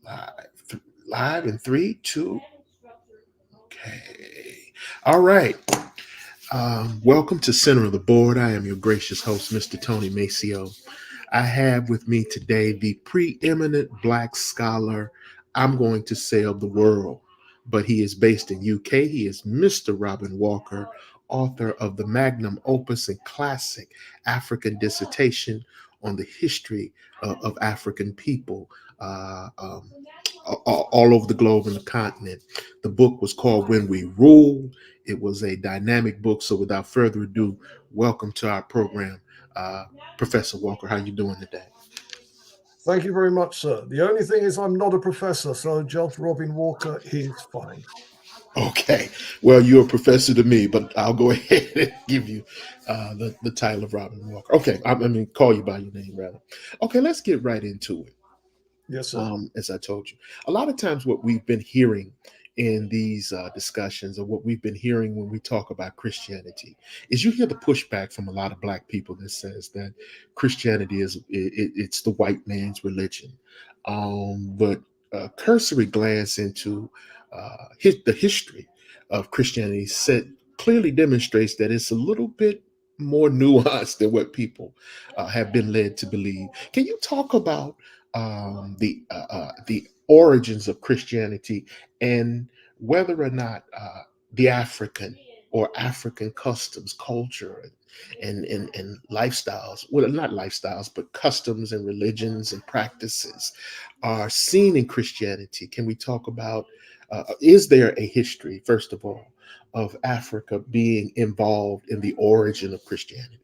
Live, live in three, two. Okay. All right. Welcome to Center of the Board. I am your gracious host, Mr. Tony Maceo. I have with me today the preeminent Black scholar, I'm going to say, of the world, but he is based in UK. He is Mr. Robin Walker, author of the magnum opus and classic African dissertation on the history of African people. Uh, um, all over the globe and the continent. The book was called When We Rule. It was a dynamic book. So without further ado, welcome to our program, uh, Professor Walker. How you doing today? Thank you very much, sir. The only thing is I'm not a professor, so just Robin Walker is fine. Okay. Well, you're a professor to me, but I'll go ahead and give you the title of Robin Walker. Okay. I mean, call you by your name, rather. Okay, let's get right into it. Yes, sir. As I told you, a lot of times what we've been hearing in these discussions, or what we've been hearing when we talk about Christianity, is you hear the pushback from a lot of Black people that says that Christianity it's the white man's religion. But a cursory glance into the history of Christianity clearly demonstrates that it's a little bit more nuanced than what people have been led to believe. Can you talk about the origins of Christianity and whether or not the African or African customs, culture, and lifestyles, well, not lifestyles, but customs and religions and practices are seen in Christianity? Can we talk about, is there a history, first of all, of Africa being involved in the origin of Christianity?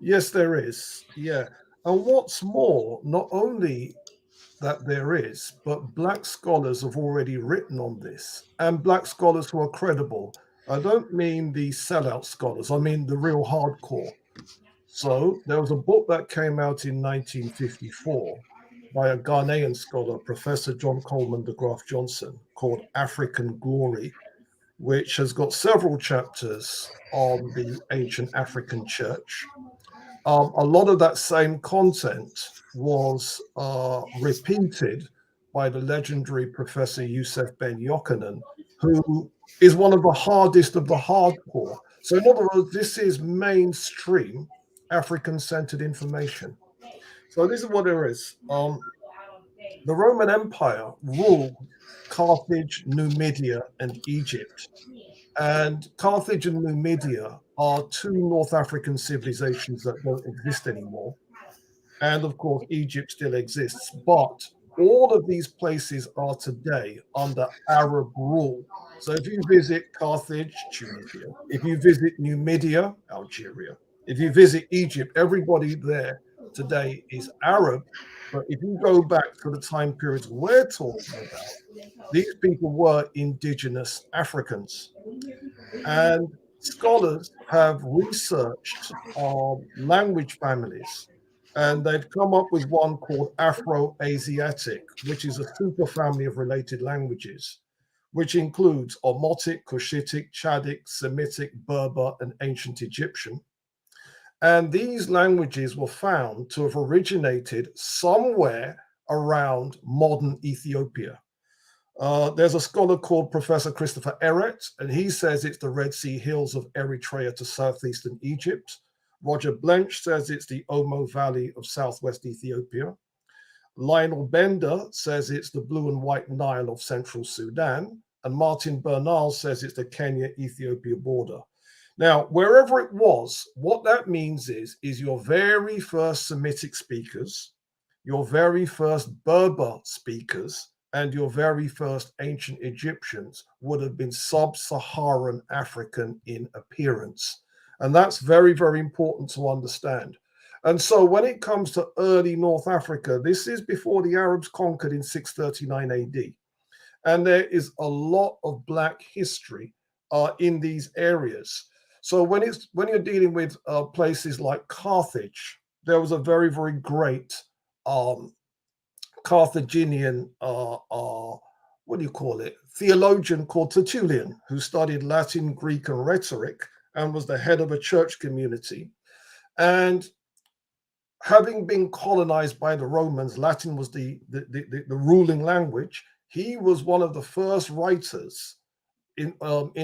Yes, there is. Yeah. And what's more, not only that there is, but Black scholars have already written on this, and Black scholars who are credible. I don't mean the sellout scholars, I mean the real hardcore. So there was a book that came out in 1954 by a Ghanaian scholar, Professor John Coleman de Graaf Johnson, called African Glory, which has got several chapters on the ancient African church. A lot of that same content was repeated by the legendary Professor Youssef Ben Yochanan, who is one of the hardest of the hardcore. So, in other words, this is mainstream African centered information. So, this is what there is. The Roman Empire ruled Carthage, Numidia, and Egypt. And Carthage and Numidia are two North African civilizations that don't exist anymore. And of course, Egypt still exists. But all of these places are today under Arab rule. So if you visit Carthage, Tunisia, if you visit Numidia, Algeria, if you visit Egypt, everybody there today is Arab. But if you go back to the time periods we're talking about, these people were indigenous Africans. And scholars have researched language families, and they've come up with one called Afro-Asiatic, which is a superfamily of related languages, which includes Omotic, Cushitic, Chadic, Semitic, Berber, and Ancient Egyptian. And these languages were found to have originated somewhere around modern Ethiopia. There's a scholar called Professor Christopher Eret, and he says it's the Red Sea hills of Eritrea to southeastern Egypt. Roger Blench says it's the Omo Valley of southwest Ethiopia. Lionel Bender says it's the blue and white Nile of central Sudan. And Martin Bernal says it's the Kenya Ethiopia border. Now, wherever it was, what that means is your very first Semitic speakers, your very first Berber speakers, and your very first ancient Egyptians would have been sub Saharan African in appearance. And that's very, very important to understand. And so when it comes to early North Africa, this is before the Arabs conquered in 639 AD. And there is a lot of Black history in these areas. So when you're dealing with places like Carthage, there was a very, very great um, Carthaginian, what do you call it, theologian called Tertullian, who studied Latin, Greek, and rhetoric and was the head of a church community. And having been colonized by the Romans, Latin was the ruling language. He was one of the first writers in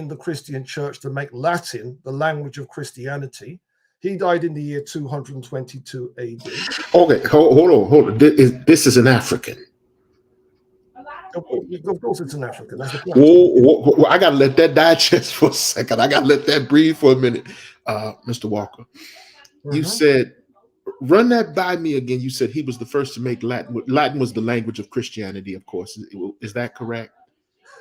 the Christian church to make Latin the language of Christianity. He died in the year 222 AD. Okay, hold on. This is an African. Of course, it's an African. That's the point. Whoa, I gotta let that digest for a second. I gotta let that breathe for a minute. Mr. Walker, you Mhm. said, run that by me again. You said he was the first to make Latin. Latin was the language of Christianity, of course. Is that correct?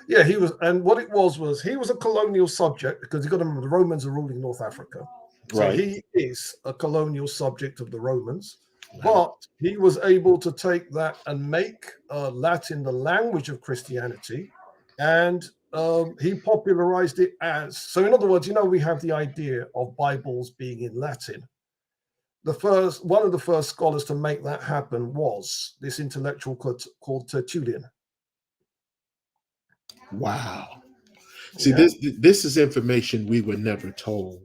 Yeah, he was, and what it was he was a colonial subject because you got to remember the Romans are ruling North Africa, so Right. he is a colonial subject of the Romans. Right. But he was able to take that and make Latin the language of Christianity, and he popularized it as. So, in other words, we have the idea of Bibles being in Latin. One of the first scholars to make that happen was this intellectual called Tertullian. Wow. See, Yeah. this is information we were never told.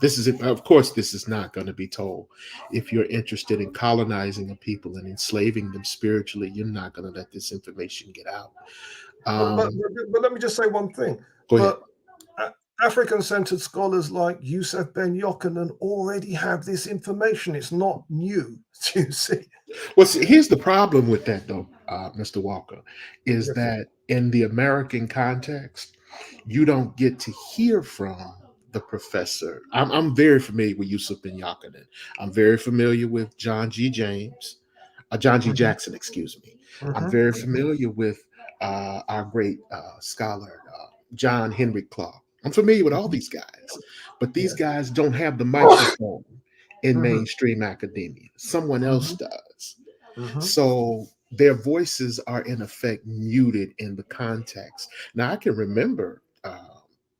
This is, of course, this is not going to be told. If you're interested in colonizing a people and enslaving them spiritually, you're not going to let this information get out. But, but, Um, but let me just say one thing. Go ahead. But African-centered scholars like Yusuf Ben Yochanan already have this information. It's not new, you see. Well, see, here's the problem with that, though, Mr. Walker, is Yes, sir. that in the American context, you don't get to hear from the professor. I'm very familiar with Yusuf bin Yakanin. I'm very familiar with John G. Mhm, Jackson, excuse me. I'm mhm, very mhm. familiar with our great scholar, John Henry Clark. I'm familiar with all Mhm. these guys, but these Yes. guys don't have the microphone in Mhm, mainstream academia. Someone else mhm, does. mhm, So their voices are in effect muted in the context. Now I can remember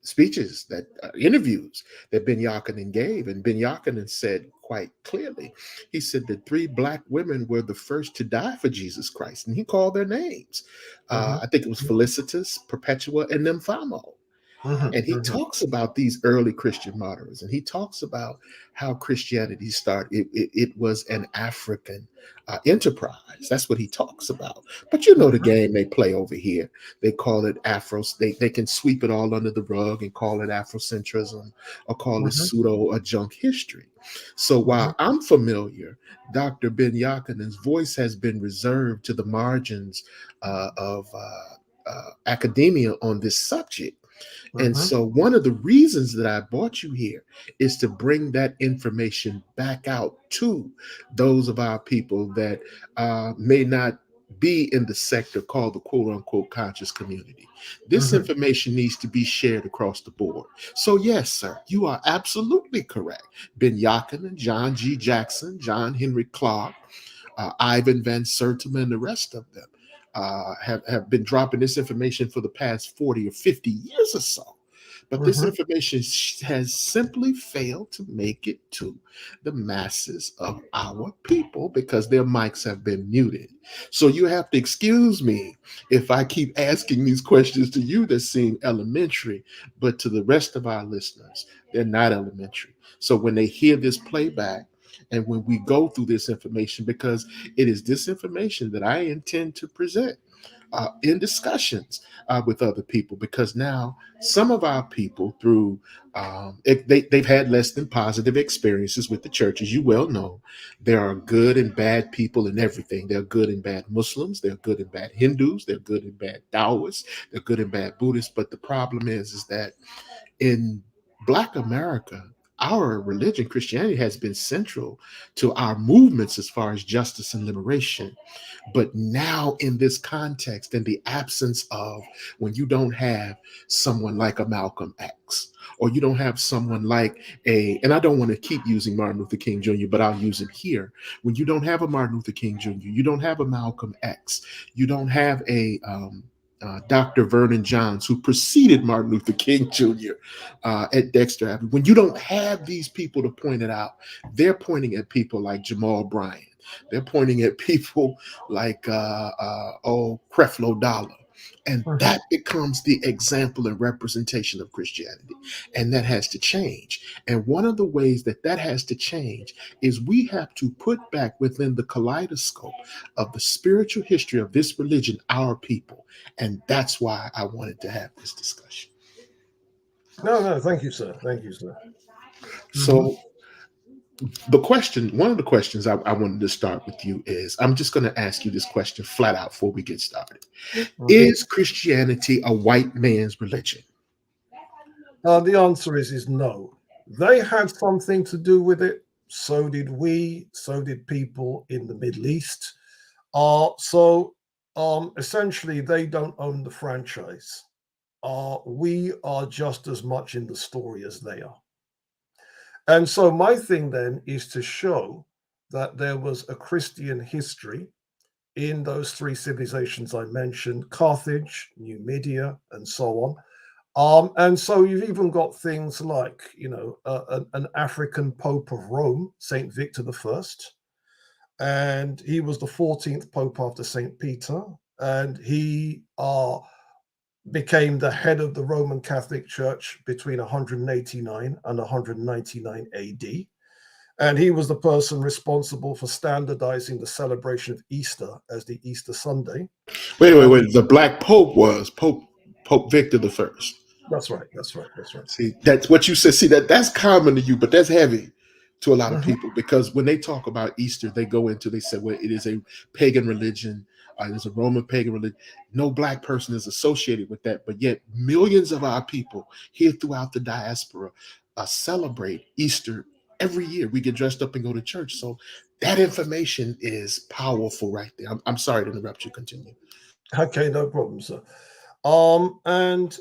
speeches that interviews that Ben Yakinen gave, and Ben Yakinen said quite clearly, he said that three black women were the first to die for Jesus Christ, and he called their names. mhm, I think it was Felicitas, Perpetua, and Nymphamo. mhm, And he mhm, talks about these early Christian martyrs, and he talks about how Christianity started. It was an African enterprise. That's what he talks about. But you know the mhm, game they play over here. They call it Afro. They can sweep it all under the rug and call it Afrocentrism or call it mhm, pseudo or junk history. So mhm, while I'm familiar, Dr. Ben Yakinen's voice has been reserved to the margins of academia on this subject. And mhm, so, one of the reasons that I brought you here is to bring that information back out to those of our people that may not be in the sector called the quote unquote conscious community. This mhm, information needs to be shared across the board. So, yes, sir, you are absolutely correct. Ben Yakin, John G. Jackson, John Henry Clark, Ivan Van Sertima, and the rest of them have been dropping this information for the past 40 or 50 years or so. But this mhm, information has simply failed to make it to the masses of our people because their mics have been muted. So you have to excuse me if I keep asking these questions to you that seem elementary, but to the rest of our listeners, they're not elementary. So when they hear this playback, and when we go through this information, because it is this information that I intend to present in discussions with other people, because now some of our people, through they've had less than positive experiences with the church, as you well know. There are good and bad people in everything. There are good and bad Muslims. There are good and bad Hindus. There are good and bad Taoists. There are good and bad Buddhists. But the problem is that in Black America, our religion, Christianity, has been central to our movements as far as justice and liberation. But now, in this context, in the absence of when you don't have someone like a Malcolm X, or you don't have someone like and I don't want to keep using Martin Luther King Jr., but I'll use it here. When you don't have a Martin Luther King Jr., you don't have a Malcolm X, you don't have a Dr. Vernon Johns, who preceded Martin Luther King Jr. At Dexter Avenue. When you don't have these people to point it out, they're pointing at people like Jamal Bryant. They're pointing at people like Creflo Dollar. And Mhm. that becomes the example and representation of Christianity. And that has to change. And one of the ways that that has to change is we have to put back within the kaleidoscope of the spiritual history of this religion our people. And that's why I wanted to have this discussion. No, no, thank you, sir. Thank you, sir. Hmm. So, one of the questions I wanted to start with you is I'm just going to ask you this question flat out before we get started. Hmm. Is Christianity a white man's religion? The answer is no. They had something to do with it. So did we. So did people in the Middle East. Essentially, they don't own the franchise. We are just as much in the story as they are. And so my thing then is to show that there was a Christian history in those three civilizations I mentioned: Carthage, Numidia, and so on. And so you've even got things like, an African Pope of Rome, Saint Victor the First, and he was the 14th Pope after Saint Peter, and he became the head of the Roman Catholic Church between 189 and 199 AD. And he was the person responsible for standardizing the celebration of Easter as the Easter Sunday. And Wait. The Black Pope was Pope Victor the First. that's right, that's right, that's right. See, that's what you said. See, that's common to you, but that's heavy to a lot of Mhm. people because when they talk about Easter, they say, well, it is a pagan religion. It is a Roman pagan religion. No black person is associated with that, but yet millions of our people here throughout the diaspora celebrate Easter every year. We get dressed up and go to church. So that information is powerful right there. I'm sorry to interrupt you. Continue. Okay, no problem, sir. And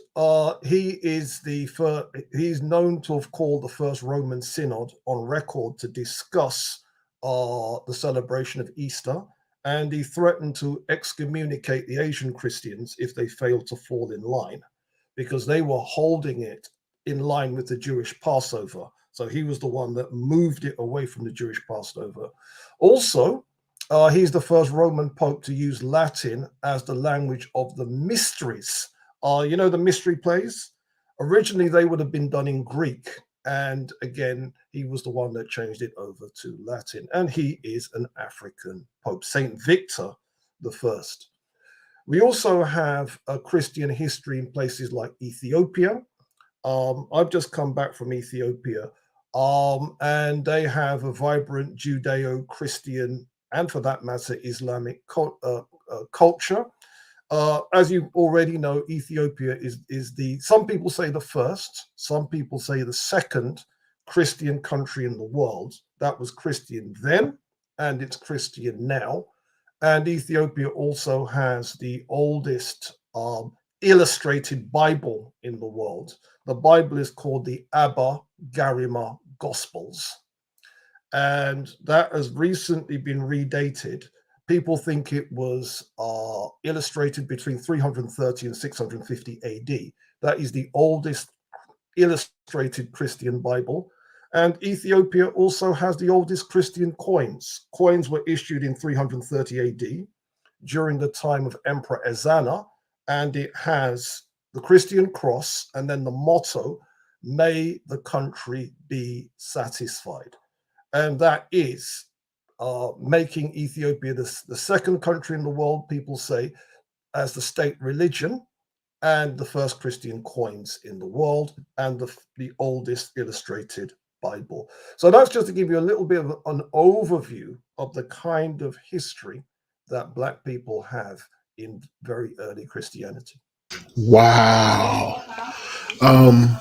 he is the first, he's known to have called the first Roman synod on record to discuss the celebration of Easter, and he threatened to excommunicate the Asian Christians if they failed to fall in line, because they were holding it in line with the Jewish Passover. So he was the one that moved it away from the Jewish Passover. Also, he's the first Roman Pope to use Latin as the language of the mysteries. The mystery plays? Originally, they would have been done in Greek. And again, he was the one that changed it over to Latin. And he is an African Pope, Saint Victor the First. We also have a Christian history in places like Ethiopia. I've just come back from Ethiopia, and they have a vibrant Judeo Christian and, for that matter, Islamic culture. As you already know, Ethiopia is some people say the first, some people say the second Christian country in the world. That was Christian then, and it's Christian now. And Ethiopia also has the oldest illustrated Bible in the world. The Bible is called the Abba Garima Gospels, and that has recently been redated. People think it was illustrated between 330 and 650 AD. That is the oldest illustrated Christian Bible. And Ethiopia also has the oldest Christian coins. Coins were issued in 330 AD during the time of Emperor Ezana, and it has the Christian cross and then the motto, "May the country be satisfied." And that is making Ethiopia the second country in the world, people say, as the state religion, and the first Christian coins in the world, and the oldest illustrated Bible. So that's just to give you a little bit of an overview of the kind of history that Black people have in very early Christianity. Wow. Um,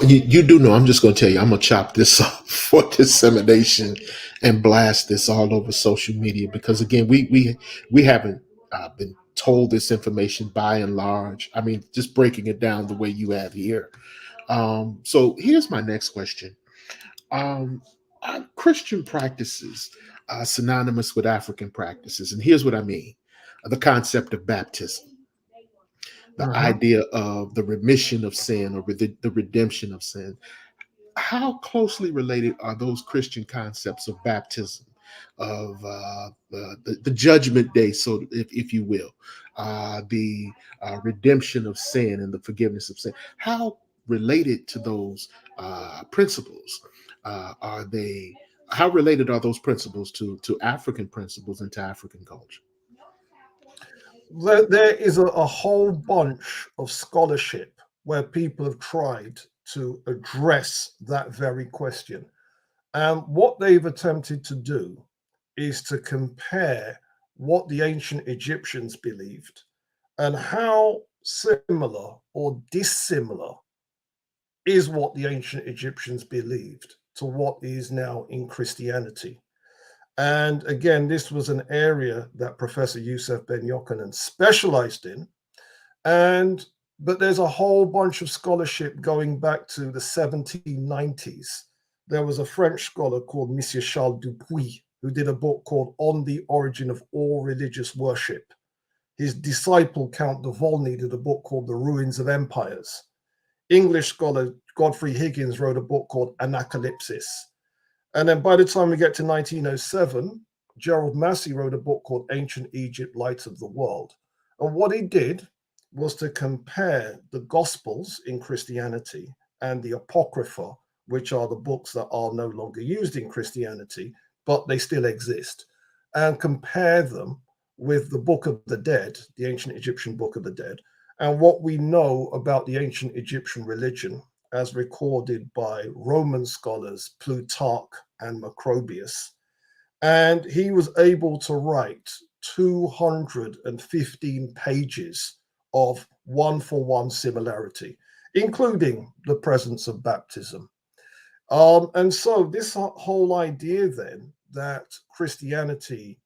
you do know I'm just going to tell you I'm gonna chop this up for dissemination and blast this all over social media because again we haven't been told this information by and large. I mean, just breaking it down the way you have here. So here's my next question. Um, are Christian practices synonymous with African practices? And here's what I mean: the concept of baptism, the Mhm. idea of the remission of sin or the redemption of sin. How closely related are those Christian concepts of baptism, of the judgment day, so if you will? the redemption of sin and the forgiveness of sin. How related to those principles are they? How related are those principles to African principles and to African culture? There is a whole bunch of scholarship where people have tried to address that very question. And what they've attempted to do is to compare what the ancient Egyptians believed and how similar or dissimilar is what the ancient Egyptians believed to what is now in Christianity. And again, this was an area that Professor Youssef Ben Yochanan specialized in. And but there's a whole bunch of scholarship going back to the 1790s. There was a French scholar called Monsieur Charles Dupuy who did a book called On the Origin of All Religious Worship. His disciple Count de Volney did a book called The Ruins of Empires. English scholar Godfrey Higgins wrote a book called Anacalypsis. And then by the time we get to 1907, Gerald Massey wrote a book called Ancient Egypt, Light of the World. And what he did was to compare the Gospels in Christianity and the Apocrypha, which are the books that are no longer used in Christianity, but they still exist, and compare them with the Book of the Dead, the ancient Egyptian Book of the Dead, and what we know about the ancient Egyptian religion as recorded by Roman scholars Plutarch and Macrobius. And he was able to write 215 pages of one-for-one similarity, including the presence of baptism. And so this whole idea then that Christianity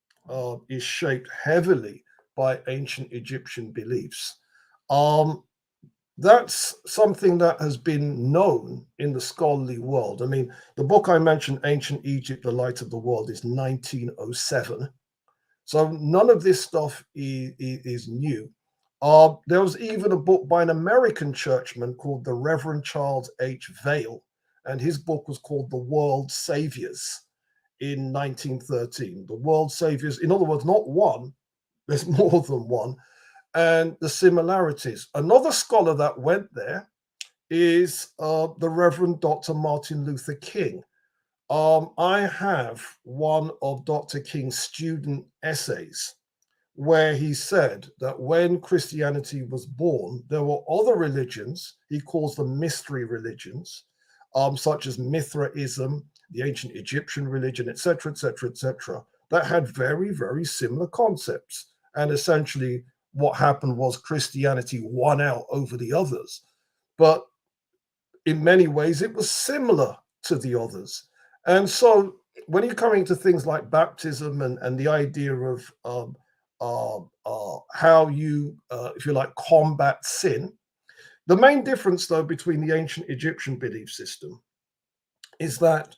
is shaped heavily by ancient Egyptian beliefs, that's something that has been known in the scholarly world. I mean, the book I mentioned, Ancient Egypt, The Light of the World, is 1907. So none of this stuff is new. There was even a book by an American churchman called the Reverend Charles H. Vail, and his book was called The World Saviors in 1913. The World Saviors, in other words, not one, there's more than one, and the similarities. Another scholar that went there is the Reverend Dr. Martin Luther King. I have one of Dr. King's student essays where he said that when Christianity was born, there were other religions, he calls them mystery religions, such as Mithraism, the ancient Egyptian religion, etc., etc., etc., that had very, very similar concepts. And essentially, what happened was Christianity won out over the others. But in many ways, it was similar to the others. And so when you're coming to things like baptism and the idea of how you, if you like, combat sin, the main difference, though, between the ancient Egyptian belief system is that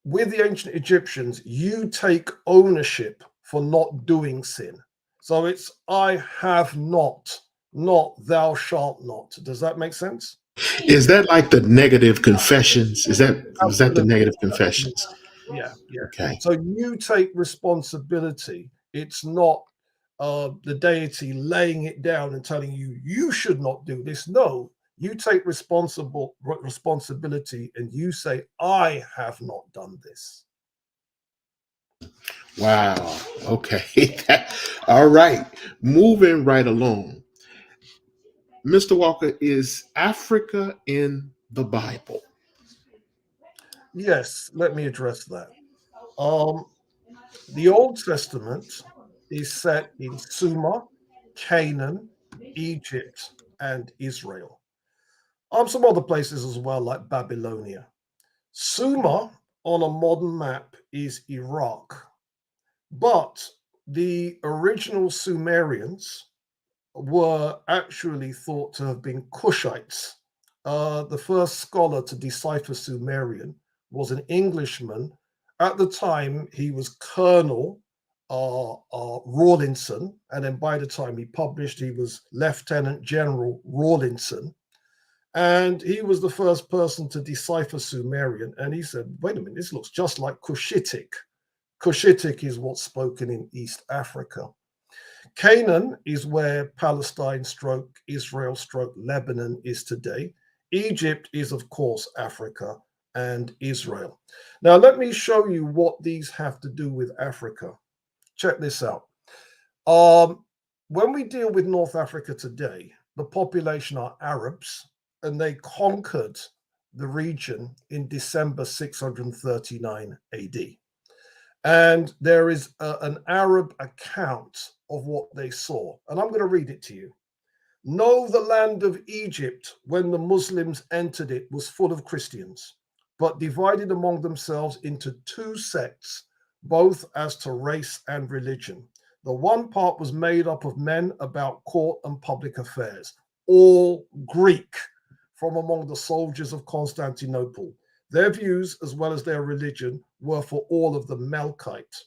with the ancient Egyptians, you take ownership for not doing sin. So it's I have not thou shalt not. Does that make sense? Is that like the negative confessions? Is that the Absolutely. negative confessions? Yeah, yeah. Okay. So you take responsibility. It's not the deity laying it down and telling you you should not do this. No, you take responsibility and you say, I have not done this. Wow. Okay. All right. Moving right along. Mr. Walker, is Africa in the Bible? Yes, let me address that. Um, the Old Testament is set in Sumer, Canaan, Egypt, and Israel. Some other places as well, like Babylonia. Sumer on a modern map is Iraq, but the original Sumerians were actually thought to have been Cushites. The first scholar to decipher Sumerian was an Englishman. At the time, he was Colonel Rawlinson, and then by the time he published, he was Lieutenant General Rawlinson. And he was the first person to decipher Sumerian. And he said, wait a minute, this looks just like Cushitic. Cushitic is what's spoken in East Africa. Canaan is where Palestine stroke Israel stroke Lebanon is today. Egypt is, of course, Africa and Israel. Now, let me show you what these have to do with Africa. Check this out. When we deal with North Africa today, the population are Arabs, and they conquered the region in December 639 AD. And there is an Arab account of what they saw. And I'm going to read it to you. Know the land of Egypt when the Muslims entered it was full of Christians, but divided among themselves into two sects, both as to race and religion. The one part was made up of men about court and public affairs, all Greek, from among the soldiers of Constantinople. Their views, as well as their religion, were for all of the Melkite,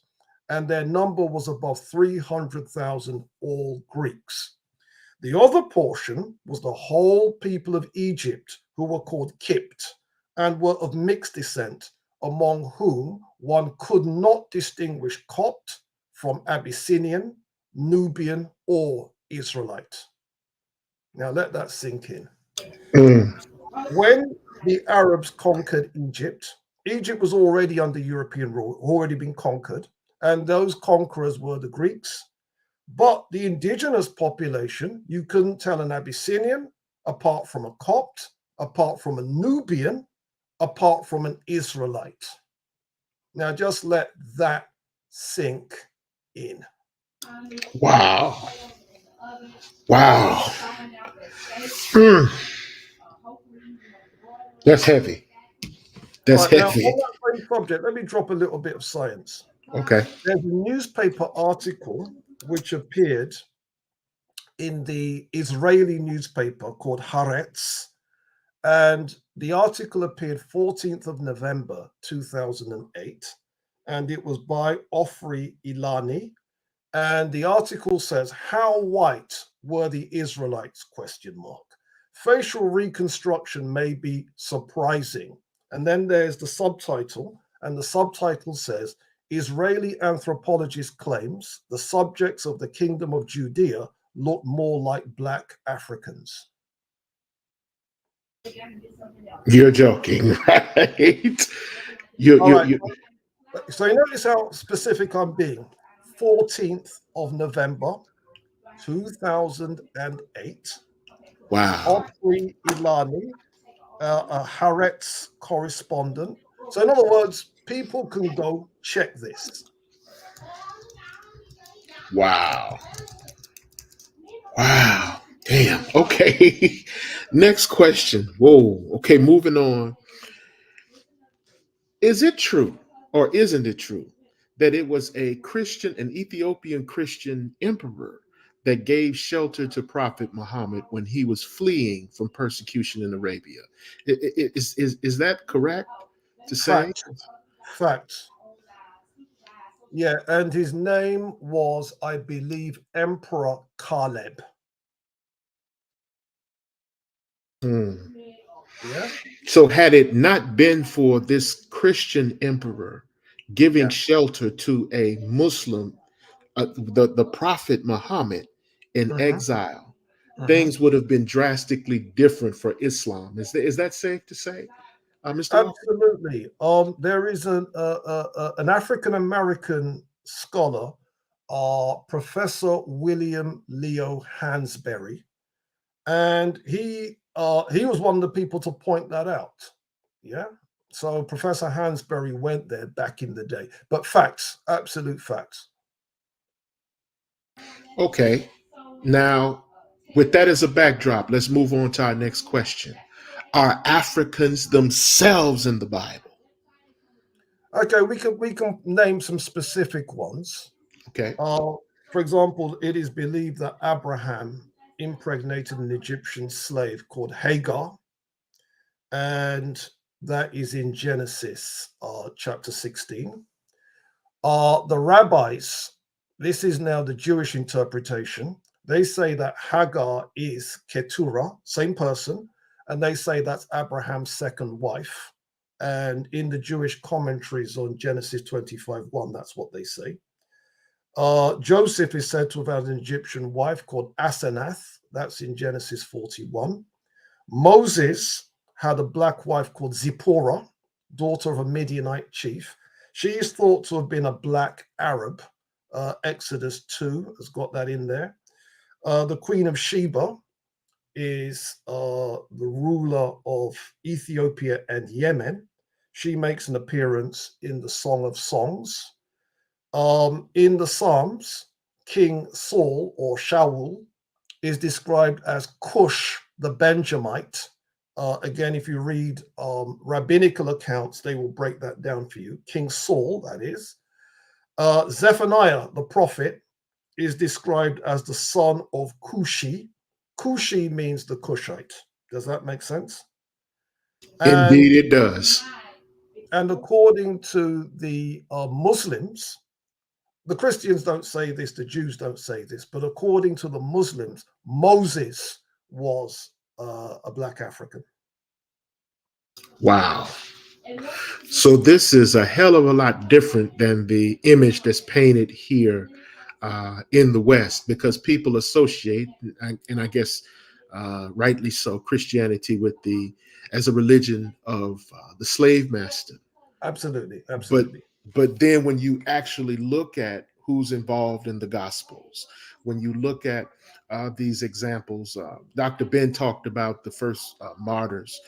and their number was above 300,000, all Greeks. The other portion was the whole people of Egypt, who were called Kipt, and were of mixed descent, among whom one could not distinguish Copt from Abyssinian, Nubian, or Israelite. Now let that sink in. When the Arabs conquered Egypt, Egypt was already under European rule, already been conquered, and those conquerors were the Greeks. But the indigenous population, you couldn't tell an Abyssinian apart from a Copt, apart from a Nubian, apart from an Israelite. Now just let that sink in. Wow. Wow. That's heavy. That's Right, now, heavy. on that same subject, let me drop a little bit of science. Okay. There's a newspaper article which appeared in the Israeli newspaper called Haaretz, and the article appeared 14th of November 2008, and it was by Ofri Ilani, and the article says, how white were the Israelites, ? Facial reconstruction may be surprising. And then there's the subtitle, and the subtitle says, Israeli anthropologist claims the subjects of the Kingdom of Judea look more like Black Africans. You're joking, right? You. So you notice how specific I'm being. 14th of November, 2008. Wow. Ofri Ilani, a Haaretz correspondent. So in other words, people can go check this. Wow. Wow. Damn. Okay. Next question. Whoa. Okay, moving on. Is it true or isn't it true that it was a Christian, an Ethiopian Christian emperor that gave shelter to Prophet Muhammad when he was fleeing from persecution in Arabia? Is that correct to say? Fact. Yeah, and his name was, I believe, Emperor Caleb. Yeah. So had it not been for this Christian emperor giving shelter to a Muslim, the Prophet Muhammad in exile, things would have been drastically different for Islam. Is that safe to say, Mr. Walker? Absolutely. There is an African American scholar, Professor William Leo Hansberry, and he was one of the people to point that out. Yeah. So Professor Hansberry went there back in the day. But facts, absolute facts. Okay. Now, with that as a backdrop, let's move on to our next question. Are Africans themselves in the Bible? Okay, we can name some specific ones. Okay. For example, it is believed that Abraham impregnated an Egyptian slave called Hagar, and that is in Genesis chapter 16. The rabbis, this is now the Jewish interpretation, they say that Hagar is Keturah, same person, and they say that's Abraham's second wife. And in the Jewish commentaries on Genesis 25:1, that's what they say. Joseph is said to have had an Egyptian wife called Asenath. That's in Genesis 41. Moses had a black wife called Zipporah, daughter of a Midianite chief. She is thought to have been a black Arab. Exodus 2 has got that in there. The Queen of Sheba is the ruler of Ethiopia and Yemen. She makes an appearance in the Song of Songs. In the Psalms, King Saul or Shaul is described as Cush the Benjamite. Again, if you read rabbinical accounts, they will break that down for you. King Saul, that is. Zephaniah, the prophet, is described as the son of Cushi. Cushi means the Cushite. Does that make sense? And, Indeed, it does. and according to the Muslims, the Christians don't say this, the Jews don't say this, but according to the Muslims, Moses was a black African. Wow. So this is a hell of a lot different than the image that's painted here in the West, because people associate, and I guess rightly so, Christianity with as a religion of the slave master. Absolutely, But absolutely. then when you actually look at who's involved in the Gospels, when you look at these examples, Dr. Ben talked about the first martyrs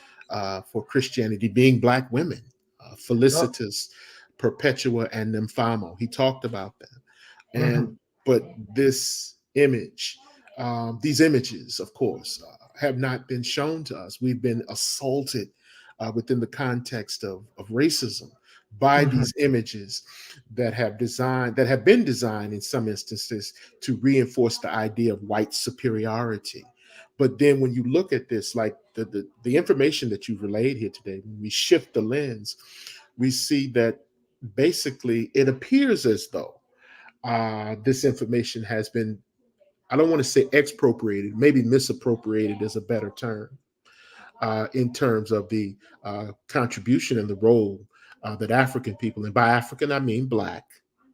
for Christianity being black women, Yeah. Felicitas, Perpetua, and Nymphamo. He talked about that. Mhm. But this image, these images, of course, have not been shown to us. We've been assaulted within the context of racism by Mhm. these images that have been designed in some instances to reinforce the idea of white superiority. But then when you look at this, like the information that you've relayed here today, when we shift the lens, we see that basically it appears as though this information has been, I don't want to say expropriated, maybe misappropriated is a better term, in terms of the contribution and the role that African people, and by African I mean black,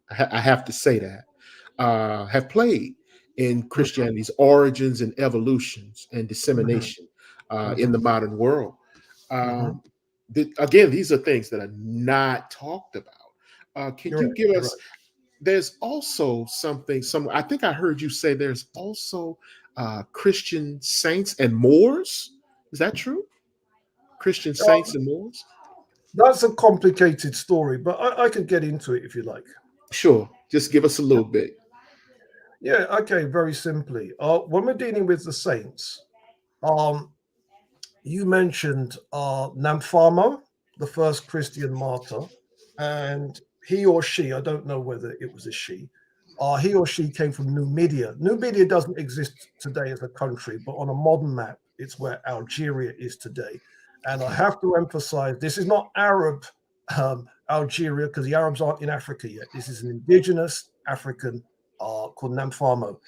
I have to say that, have played in Mhm. Christianity's origins and evolutions and Mhm. dissemination in the Mhm. modern world. Mhm. Um, Again, these are things that are not talked about. Can You're you right. give You're us? right. There's also something. I think I heard you say there's also Christian saints and Moors. Is that true? Christian saints Uh, and Moors? that's a complicated story, but I could get into it if you like. Sure. Just give us a little bit. Yeah. Okay. Very simply, when we're dealing with the saints, um, you mentioned Namfamo, the first Christian martyr, and he or she, I don't know whether it was a she, he or she came from Numidia. Numidia doesn't exist today as a country, but on a modern map, it's where Algeria is today. And I have to emphasize this is not Arab Algeria, because the Arabs aren't in Africa yet. This is an indigenous African called Namfamo.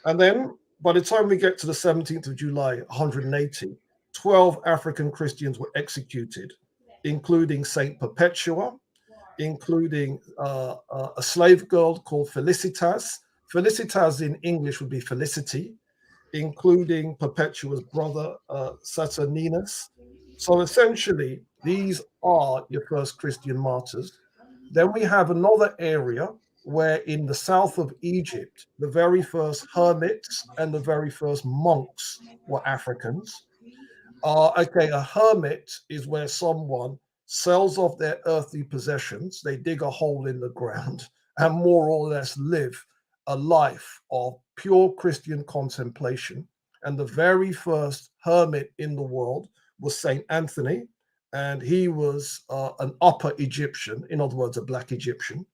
And then by the time we get to the 17th of July, 180, 12 African Christians were executed, including Saint Perpetua, including a slave girl called Felicitas. Felicitas in English would be Felicity, including Perpetua's brother, Saturninus. So essentially, these are your first Christian martyrs. Then we have another area where in the south of Egypt, the very first hermits and the very first monks were Africans. Okay, a hermit is where someone sells off their earthly possessions, they dig a hole in the ground, and more or less live a life of pure Christian contemplation. And the very first hermit in the world was Saint Anthony, and he was an upper Egyptian, in other words, a black Egyptian.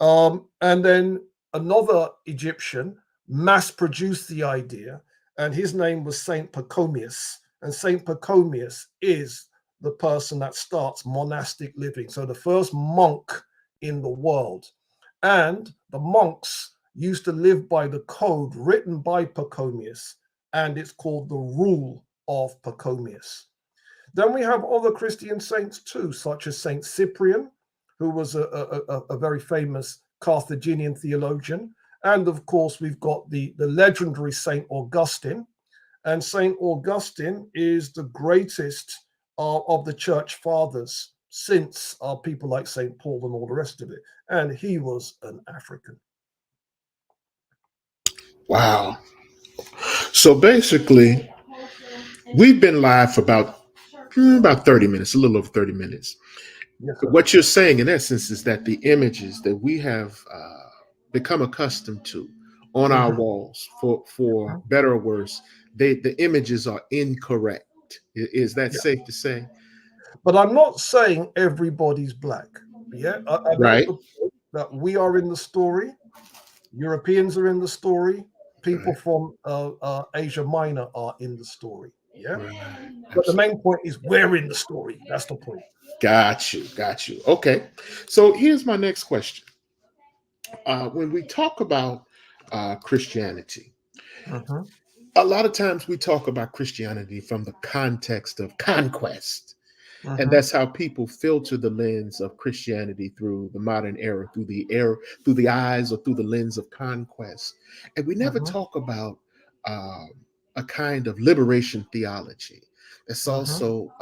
And then another Egyptian mass produced the idea, and his name was Saint Pachomius. And Saint Pachomius is the person that starts monastic living. So the first monk in the world. And the monks used to live by the code written by Pachomius, and it's called the Rule of Pachomius. Then we have other Christian saints too, such as Saint Cyprian, who was a very famous Carthaginian theologian. And of course, we've got the legendary St. Augustine. And St. Augustine is the greatest of the church fathers since people like St. Paul and all the rest of it. And he was an African. Wow. So basically, we've been live for about 30 minutes, a little over 30 minutes. Yes, sir. What you're saying, in essence, is that the images that we have become accustomed to on our Mhm. walls, for better or worse, the images are incorrect. Is that Yeah. safe to say? But I'm not saying everybody's black. Yeah, I make Right. the point that we are in the story. Europeans are in the story. People Right. from Asia Minor are in the story. Yeah. Right. But the Absolutely. main point is we're in the story. That's the point. Got you. Got you. Okay. So here's my next question. When we talk about Christianity, Mhm, a lot of times we talk about Christianity from the context of conquest. And mhm, that's how people filter the lens of Christianity through the modern era, through the eyes or through the lens of conquest. And we never mhm, talk about um, a kind of liberation theology that's mhm, also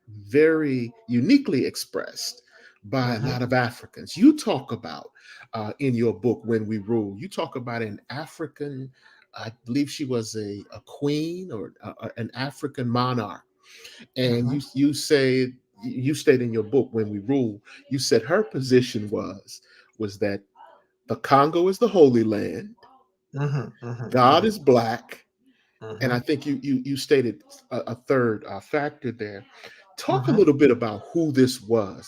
very uniquely expressed by a mhm. lot of Africans. You talk about in your book, When We Rule, you talk about an African, I believe she was a queen or an African monarch, and Mhm, you state in your book, When We Rule, you said her position was that the Congo is the Holy Land, mhm, mhm, God mhm, is black, and I mhm, think you stated a third factor there. Talk a mhm. little bit about who this woman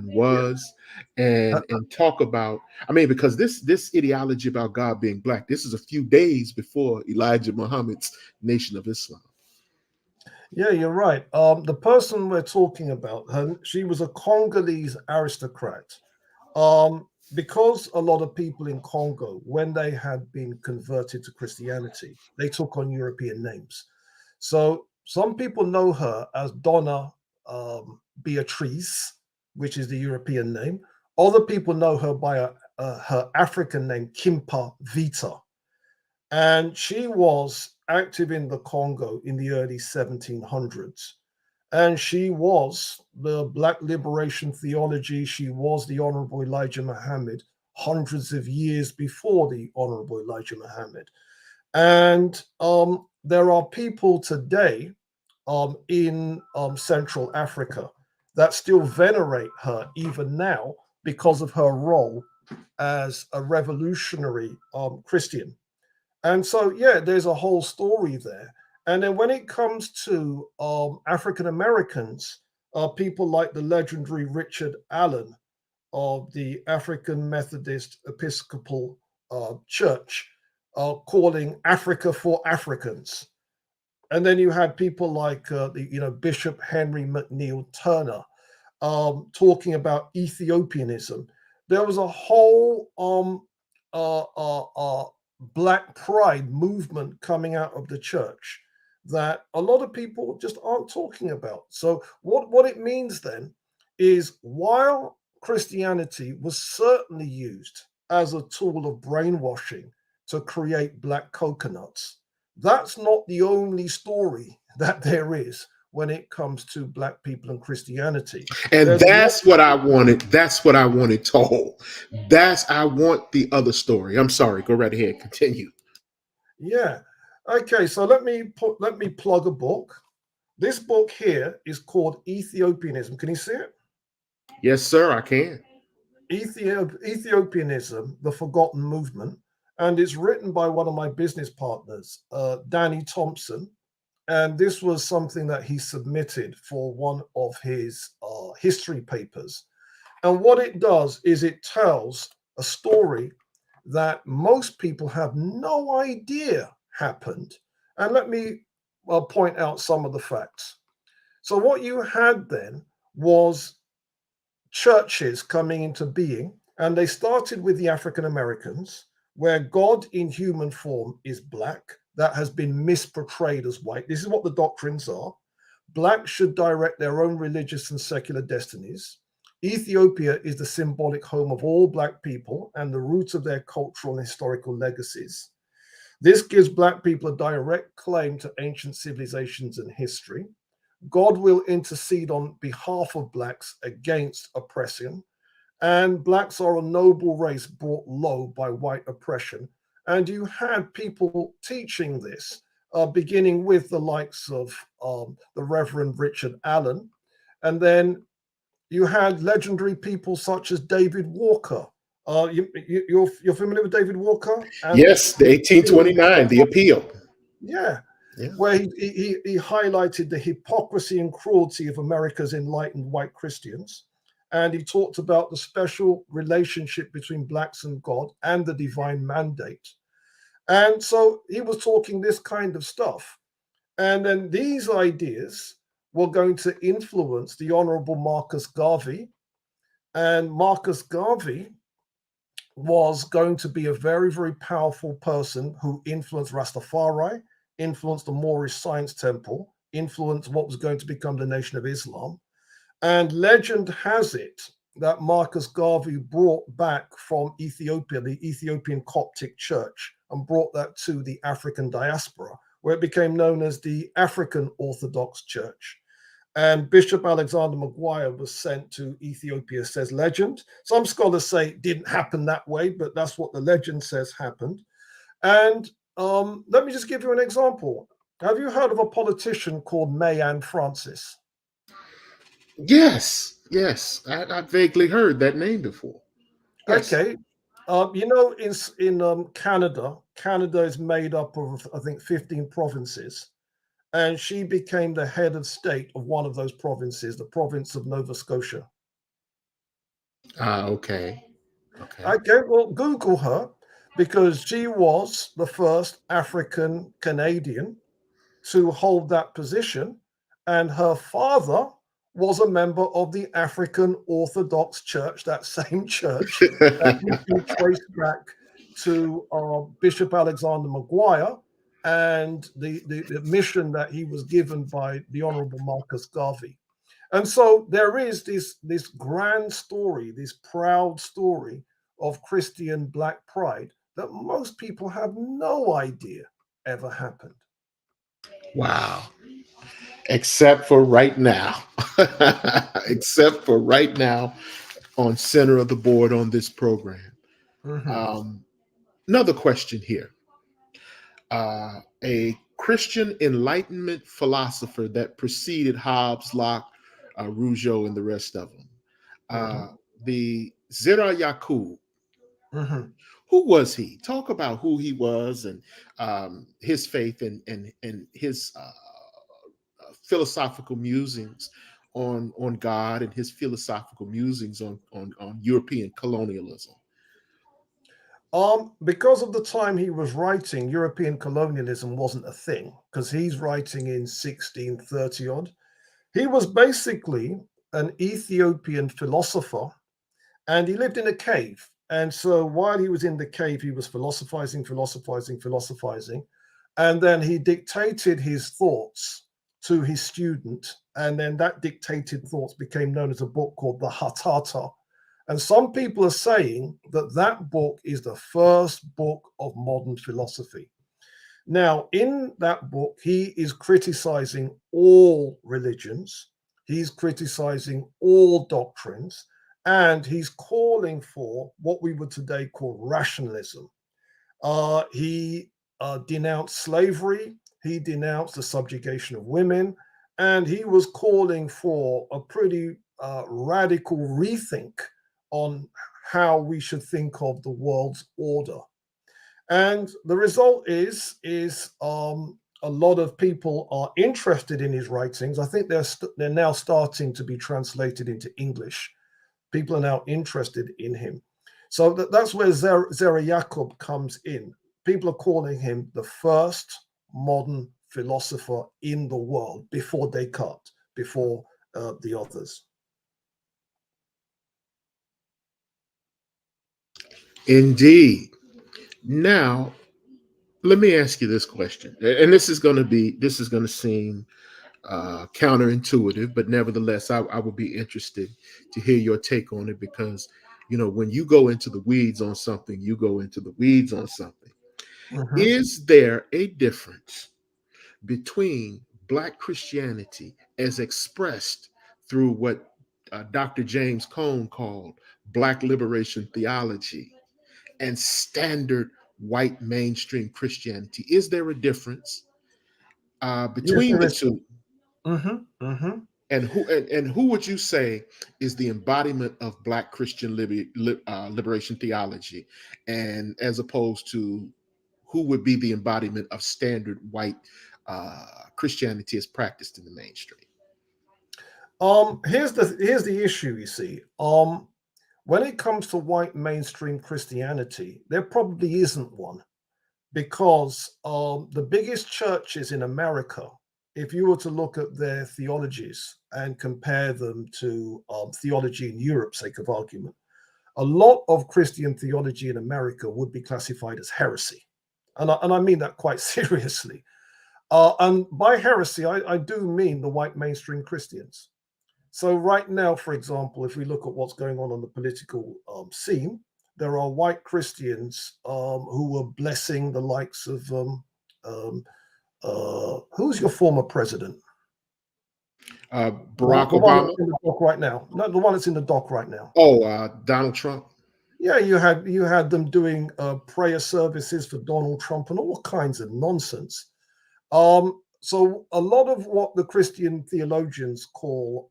Yeah. was, Uh, and talk about, I mean, because this ideology about God being black, this is a few days before Elijah Muhammad's Nation of Islam. Yeah, you're right. The person we're talking about, she was a Congolese aristocrat. Because a lot of people in Congo, when they had been converted to Christianity, they took on European names. So some people know her as Donna Beatrice, which is the European name. Other people know her by her African name, Kimpa Vita. And she was active in the Congo in the early 1700s. And she was the Black liberation theology. She was the Honorable Elijah Muhammad hundreds of years before the Honorable Elijah Muhammad. And there are people today in Central Africa that still venerate her even now because of her role as a revolutionary Christian. And so, yeah, there's a whole story there. And then when it comes to African Americans, people like the legendary Richard Allen of the African Methodist Episcopal Church, calling Africa for Africans. And then you had people like Bishop Henry McNeil Turner talking about Ethiopianism. There was a whole uh, uh, uh, Black pride movement coming out of the church that a lot of people just aren't talking about. So what it means then is while Christianity was certainly used as a tool of brainwashing to create black coconuts, that's not the only story that there is when it comes to black people and Christianity. And There's a lot. that's what I wanted. That's what I wanted told. I want the other story. I'm sorry. Go right ahead. Continue. Yeah. Okay, so let me plug a book. This book here is called Ethiopianism. Can you see it? Yes, sir, I can. Ethiopianism, the Forgotten Movement, and it's written by one of my business partners, Danny Thompson. And this was something that he submitted for one of his history papers. And what it does is it tells a story that most people have no idea happened. And let me point out some of the facts. So, what you had then was churches coming into being, and they started with the African Americans, where God in human form is black. That has been misportrayed as white. This is what the doctrines are. Blacks should direct their own religious and secular destinies. Ethiopia is the symbolic home of all Black people and the roots of their cultural and historical legacies. This gives Black people a direct claim to ancient civilizations and history. God will intercede on behalf of Blacks against oppression, and Blacks are a noble race brought low by white oppression. And you had people teaching this, beginning with the likes of the Reverend Richard Allen, and then you had legendary people such as David Walker. You're familiar with David Walker and Yes, the 1829, the appeal. yeah, Yeah. where he highlighted the hypocrisy and cruelty of America's enlightened white Christians. And he talked about the special relationship between Blacks and God and the divine mandate. And so he was talking this kind of stuff. And then these ideas were going to influence the Honorable Marcus Garvey. And Marcus Garvey was going to be a very, very powerful person who influenced Rastafari, influenced the Moorish Science Temple, influenced what was going to become the Nation of Islam. And legend has it that Marcus Garvey brought back from Ethiopia the Ethiopian Coptic Church and brought that to the African diaspora, where it became known as the African Orthodox Church. And Bishop Alexander Maguire was sent to Ethiopia, says legend. Some scholars say it didn't happen that way, but that's what the legend says happened. And let me just give you an example. Have you heard of a politician called Mayan Francis? Yes, yes. I vaguely heard that name before. Yes. Okay. In Canada, Canada is made up of, I think, 15 provinces. And she became the head of state of one of those provinces, the province of Nova Scotia. Ah, okay. Okay. Okay, well, Google her because she was the first African Canadian to hold that position. And her father was a member of the African Orthodox Church, that same church that you can trace back to Bishop Alexander Maguire and the mission that he was given by the Honorable Marcus Garvey. And so there is this grand story, this proud story of Christian Black pride that most people have no idea ever happened. Wow. Except for right now. Except for right now on center of the board on this program. Mhm. Um, Another question here. A Christian Enlightenment philosopher that preceded Hobbes, Locke, Rougeau, and the rest of them. Mhm. Uh, the Zera Yacob. Mhm. Who was he? Talk about who he was and his faith and his philosophical musings on God and his philosophical musings on European colonialism. Because of the time he was writing, European colonialism wasn't a thing because he's writing in 1630 odd. He was basically an Ethiopian philosopher and he lived in a cave. And so while he was in the cave, he was philosophizing, philosophizing, philosophizing. And then he dictated his thoughts to his student. And then that dictated thoughts became known as a book called the Hatata. And some people are saying that that book is the first book of modern philosophy. Now, in that book, he is criticizing all religions, he's criticizing all doctrines, and he's calling for what we would today call rationalism. He denounced slavery, he denounced the subjugation of women, and he was calling for a pretty radical rethink on how we should think of the world's order. And the result is a lot of people are interested in his writings. I think they're now starting to be translated into English. People are now interested in him. So that's where Zera Yacob comes in. People are calling him the first modern philosopher in the world before Descartes, before the others. Indeed. Now, let me ask you this question, and this is going to seem counterintuitive, but nevertheless, I would be interested to hear your take on it because, when you go into the weeds on something, you go into the weeds on something. Mhm. Is there a difference between Black Christianity as expressed through what Dr. James Cone called Black liberation theology and standard white mainstream Christianity? Is there a difference Yes, between there the is. two? Mhm, mhm. And who would you say is the embodiment of Black Christian liberation theology, and as opposed to who would be the embodiment of standard white Christianity as practiced in the mainstream? Here's the issue. You see, when it comes to white mainstream Christianity, there probably isn't one because the biggest churches in America, if you were to look at their theologies and compare them to theology in Europe, sake of argument, a lot of Christian theology in America would be classified as heresy. And I mean that quite seriously. And by heresy, I do mean the white mainstream Christians. So, right now, for example, if we look at what's going on the political scene, there are white Christians who are blessing the likes of um, who's your former president? Barack The one Obama? that's in the dock right now. No, the one that's in the dock right now. Oh, Donald Trump? Yeah, you had them doing prayer services for Donald Trump and all kinds of nonsense. So a lot of what the Christian theologians call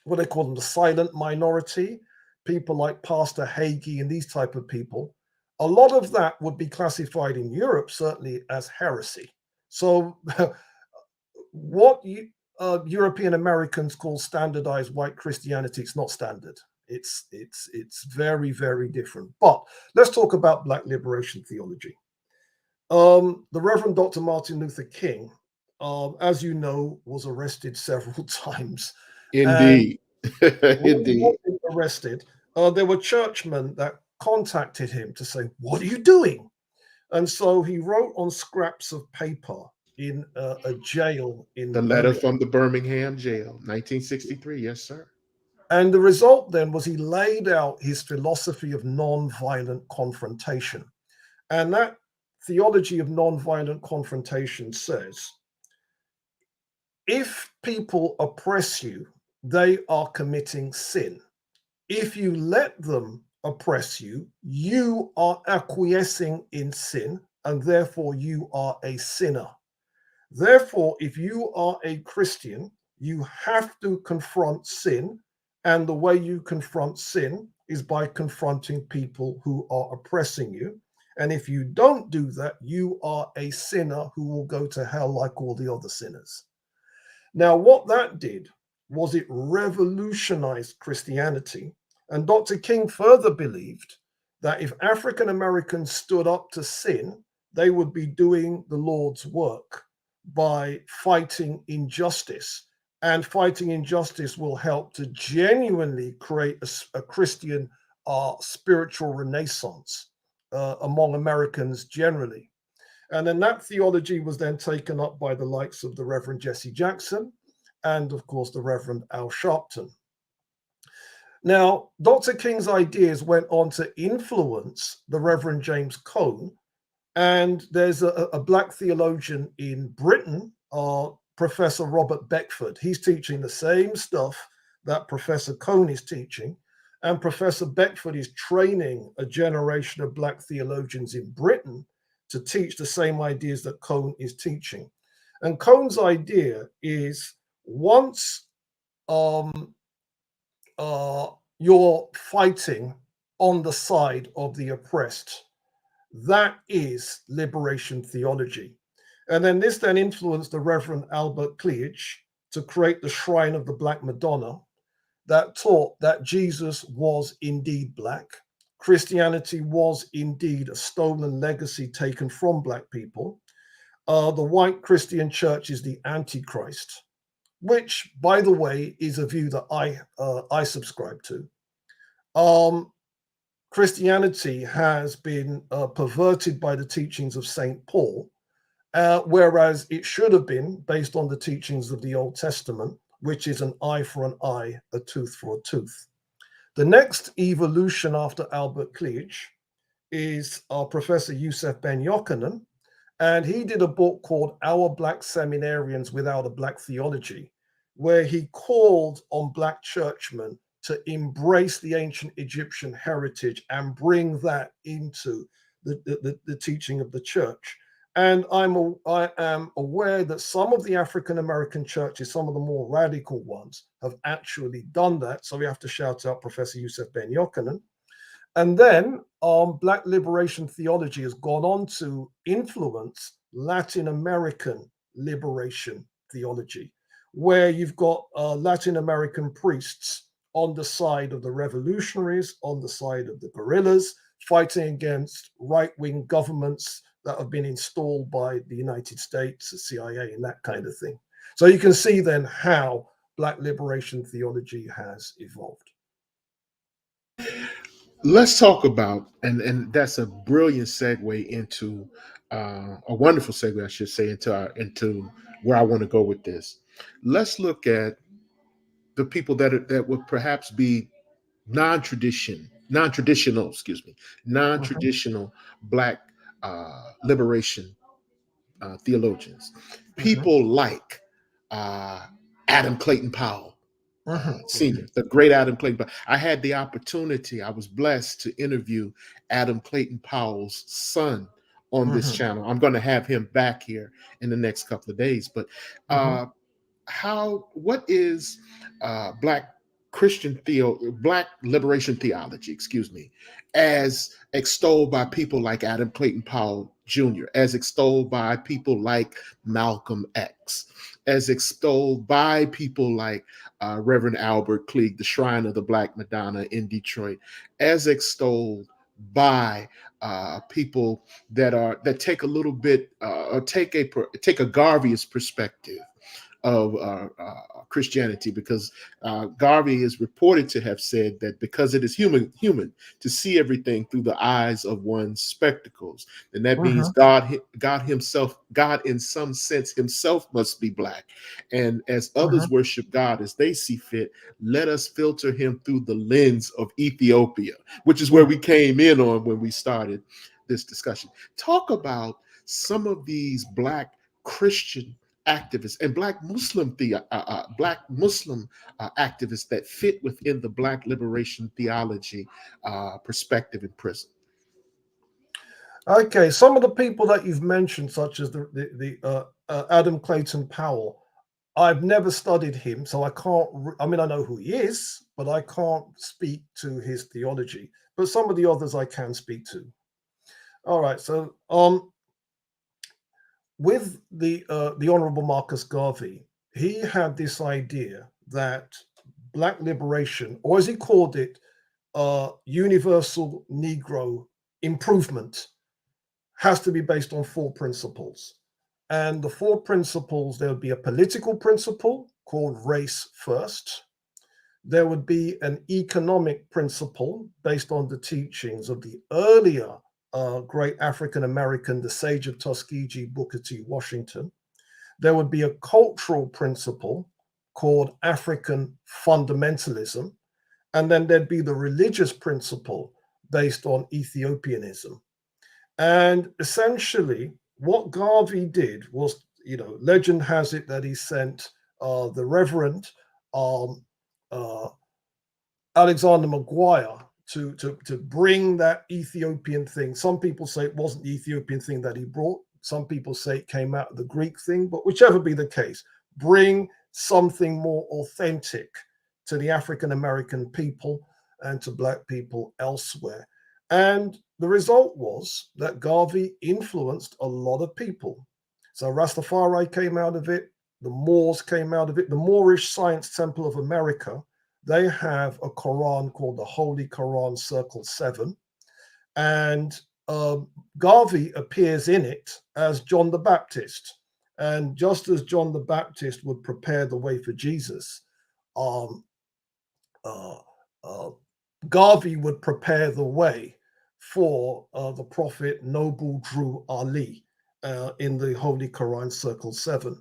what they call them, the silent minority, people like Pastor Hagee and these type of people, a lot of that would be classified in Europe certainly as heresy. So what European Americans call standardized white Christianity, it's not standard. It's very, very different. But let's talk about Black liberation theology. The Reverend Dr. Martin Luther King, as you know, was arrested several times. And Indeed. when he was Indeed. arrested, there were churchmen that contacted him to say, "What are you doing?" And so he wrote on scraps of paper in a jail The in letter Birmingham. from the Birmingham jail, 1963. Yes, sir. And the result then was he laid out his philosophy of nonviolent confrontation. And that theology of nonviolent confrontation says if people oppress you, they are committing sin. If you let them oppress you, you are acquiescing in sin, and therefore you are a sinner. Therefore, if you are a Christian, you have to confront sin. And the way you confront sin is by confronting people who are oppressing you. And if you don't do that, you are a sinner who will go to hell like all the other sinners. Now, what that did was it revolutionized Christianity. And Dr. King further believed that if African Americans stood up to sin, they would be doing the Lord's work by fighting injustice. And fighting injustice will help to genuinely create a Christian spiritual renaissance among Americans generally. And then that theology was then taken up by the likes of the Reverend Jesse Jackson and, of course, the Reverend Al Sharpton. Now, Dr. King's ideas went on to influence the Reverend James Cone. And there's a Black theologian in Britain, Professor Robert Beckford. He's teaching the same stuff that Professor Cone is teaching. And Professor Beckford is training a generation of Black theologians in Britain to teach the same ideas that Cone is teaching. And Cone's idea is once you're fighting on the side of the oppressed, that is liberation theology. And then this then influenced the Reverend Albert Cleage to create the Shrine of the Black Madonna that taught that Jesus was indeed Black. Christianity was indeed a stolen legacy taken from Black people. The white Christian church is the Antichrist, which, by the way, is a view that I subscribe to. Christianity has been perverted by the teachings of Saint Paul, whereas it should have been based on the teachings of the Old Testament, which is an eye for an eye, a tooth for a tooth. The next evolution after Albert Cleage is our Professor Yusuf Ben Yochanan, and he did a book called Our Black Seminarians Without a Black Theology, where he called on Black churchmen to embrace the ancient Egyptian heritage and bring that into the teaching of the church. And I am aware that some of the African American churches, some of the more radical ones, have actually done that. So we have to shout out Professor Yusuf Ben Yochanan. And then Black liberation theology has gone on to influence Latin American liberation theology, where you've got Latin American priests on the side of the revolutionaries, on the side of the guerrillas, fighting against right-wing governments that have been installed by the United States, the CIA, and that kind of thing. So you can see then how Black liberation theology has evolved. Let's talk about, and that's a brilliant segue into a wonderful segue, I should say, into where I want to go with this. Let's look at the people that would perhaps be non-traditional, excuse me, Mhm, non-traditional Black liberation theologians. mhm, People like uh, Adam Clayton Powell, mhm, Senior, the great Adam Clayton Powell. I had the opportunity, I was blessed to interview Adam Clayton Powell's son on this mhm, channel. I'm going to have him back here in the next couple of days. But mhm, uh, what is Black Black liberation theology, excuse me, as extolled by people like Adam Clayton Powell Jr., as extolled by people like Malcolm X, as extolled by people like Reverend Albert Cleage, the Shrine of the Black Madonna in Detroit, as extolled by people that take a little bit or take a Garveyist perspective of Christianity, because Garvey is reported to have said that because it is human to see everything through the eyes of one's spectacles, and that means mhm, God himself, God in some sense himself must be black, and as others mhm, worship God as they see fit, let us filter him through the lens of Ethiopia, which is where mhm. we came in on when we started this discussion. Talk about some of these Black Christian activists and Black Muslim activists that fit within the Black liberation theology perspective in prison. Okay, some of the people that you've mentioned, such as the Adam Clayton Powell, I've never studied him, so I can't. I mean, I know who he is, but I can't speak to his theology. But some of the others I can speak to. All right, so with the Honourable Marcus Garvey, he had this idea that Black liberation, or as he called it, universal Negro improvement, has to be based on four principles. And the four principles, there would be a political principle called race first. There would be an economic principle based on the teachings of the earlier great African American, the sage of Tuskegee, Booker T. Washington. There would be a cultural principle called African fundamentalism. And then there'd be the religious principle based on Ethiopianism. And essentially, what Garvey did was, legend has it that he sent the Reverend um, uh, Alexander Maguire to bring that Ethiopian thing. Some people say it wasn't the Ethiopian thing that he brought. Some people say it came out of the Greek thing. But whichever be the case, bring something more authentic to the African American people and to Black people elsewhere. And the result was that Garvey influenced a lot of people. So Rastafari came out of it, the Moors came out of it, the Moorish Science Temple of America. They have a Quran called the Holy Quran Circle 7. And Garvey appears in it as John the Baptist. And just as John the Baptist would prepare the way for Jesus, um, uh, uh, Garvey would prepare the way for the prophet Noble Drew Ali. in the Holy Quran, Circle 7.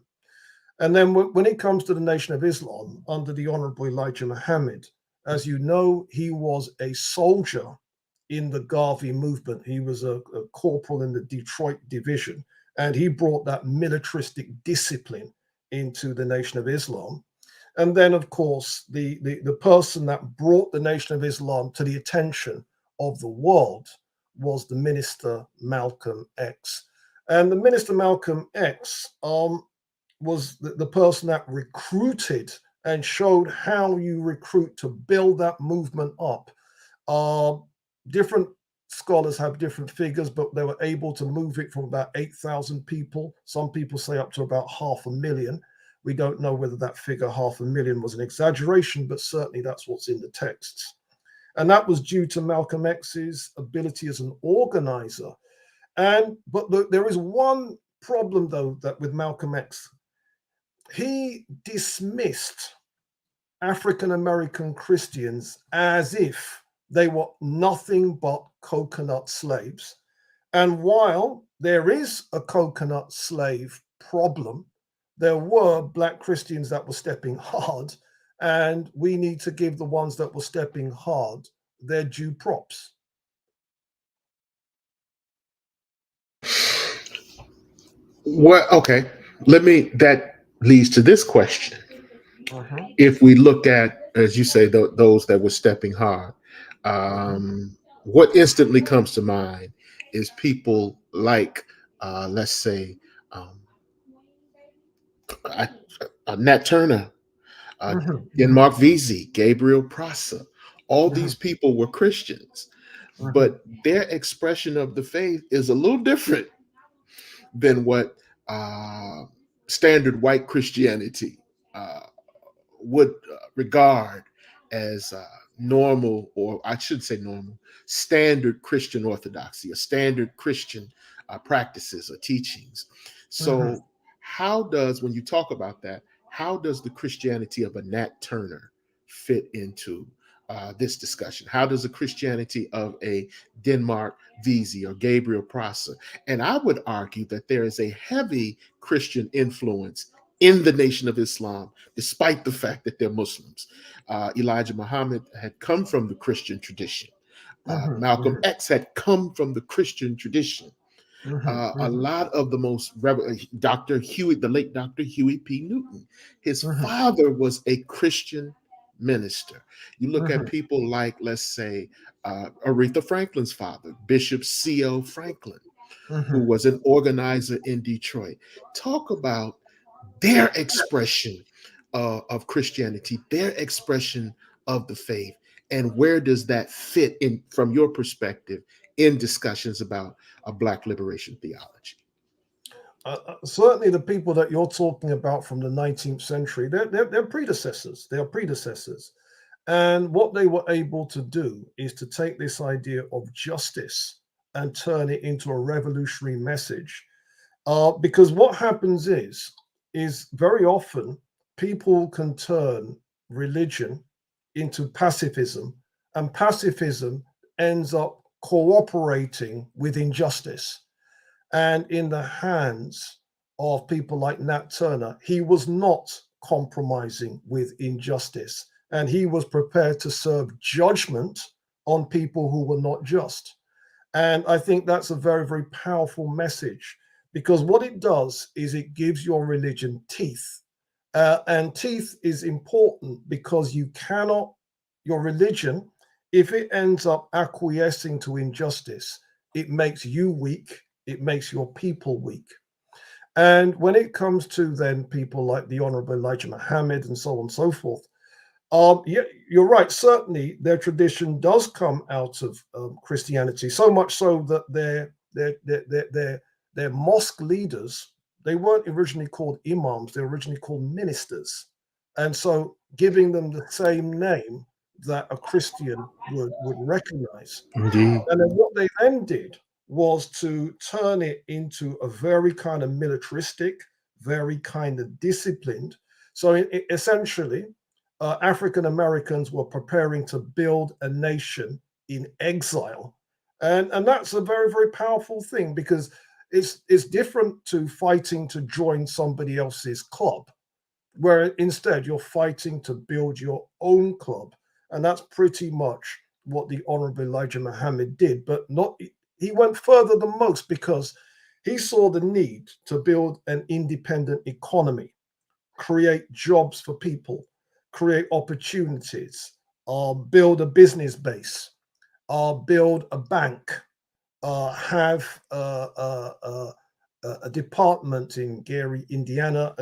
And then when it comes to the Nation of Islam, under the Honorable Elijah Muhammad, as you know, he was a soldier in the Garvey movement. He was a corporal in the Detroit division, and he brought that militaristic discipline into the Nation of Islam. And then, of course, the person that brought the Nation of Islam to the attention of the world was the minister Malcolm X. And the minister Malcolm X was the person that recruited and showed how you recruit to build that movement up. Different scholars have different figures, but they were able to move it from about 8,000 people. Some people say up to about 500,000. We don't know whether that figure 500,000 was an exaggeration, but certainly that's what's in the texts. And that was due to Malcolm X's ability as an organizer. But there is one problem, though, that with Malcolm X, he dismissed African American Christians as if they were nothing but coconut slaves. And while there is a coconut slave problem, there were Black Christians that were stepping hard, and we need to give the ones that were stepping hard their due props. Well, okay. That leads to this question. Uh-huh. If we look at, as you say, those that were stepping hard, Uh-huh. what instantly comes to mind is people like, let's say, um, I, Nat Turner, Uh-huh. Denmark Vesey, Gabriel Prosser. All Uh-huh. these people were Christians, Uh-huh. but their expression of the faith is a little different than what standard white Christianity uh, would regard as normal, or I should say normal, standard Christian orthodoxy, or standard Christian practices or teachings. Uh-huh. So, how does, when you talk about that, how does the Christianity of a Nat Turner fit into this discussion? How does the Christianity of a Denmark Vesey or Gabriel Prosser? And I would argue that there is a heavy Christian influence in the Nation of Islam, despite the fact that they're Muslims. Elijah Muhammad had come from the Christian tradition. Uh-huh. Malcolm X had come from the Christian tradition. Uh-huh. A Uh-huh. lot of the most Dr. Huey, the late Dr. Huey P. Newton, his Uh-huh. father was a Christian minister. You look at Uh-huh. people like, let's say, Aretha Franklin's father, Bishop C.L. Franklin, who Uh-huh. was an organizer in Detroit. Talk about their expression of Christianity, their expression of the faith, and where does that fit in, from your perspective, in discussions about a Black liberation theology? Certainly, the people that you're talking about from the 19th century, they're predecessors. They are predecessors. And what they were able to do is to take this idea of justice and turn it into a revolutionary message. Because what happens is very often people can turn religion into pacifism, and pacifism ends up cooperating with injustice. And in the hands of people like Nat Turner, he was not compromising with injustice, and he was prepared to serve judgment on people who were not just. And I think that's a very, very powerful message, because what it does is it gives your religion teeth. And teeth is important because you cannot, your religion, if it ends up acquiescing to injustice, it makes you weak, it makes your people weak. And when it comes to then people like the Honorable Elijah Muhammad and so on and so forth, yeah, you're right. Certainly, their tradition does come out of Christianity. So much so that their mosque leaders, they weren't originally called imams; they were originally called ministers, and so giving them the same name that a Christian would recognize. Indeed. And then what they then did was to turn it into a very kind of militaristic, very kind of disciplined. So essentially, African Americans were preparing to build a nation in exile. And that's a very, very powerful thing, because it's different to fighting to join somebody else's club, where instead you're fighting to build your own club. And that's pretty much what the Honorable Elijah Muhammad did, but not he went further than most because he saw the need to build an independent economy, create jobs for people, create opportunities, build a business base, build a bank, have a department in Gary, Indiana,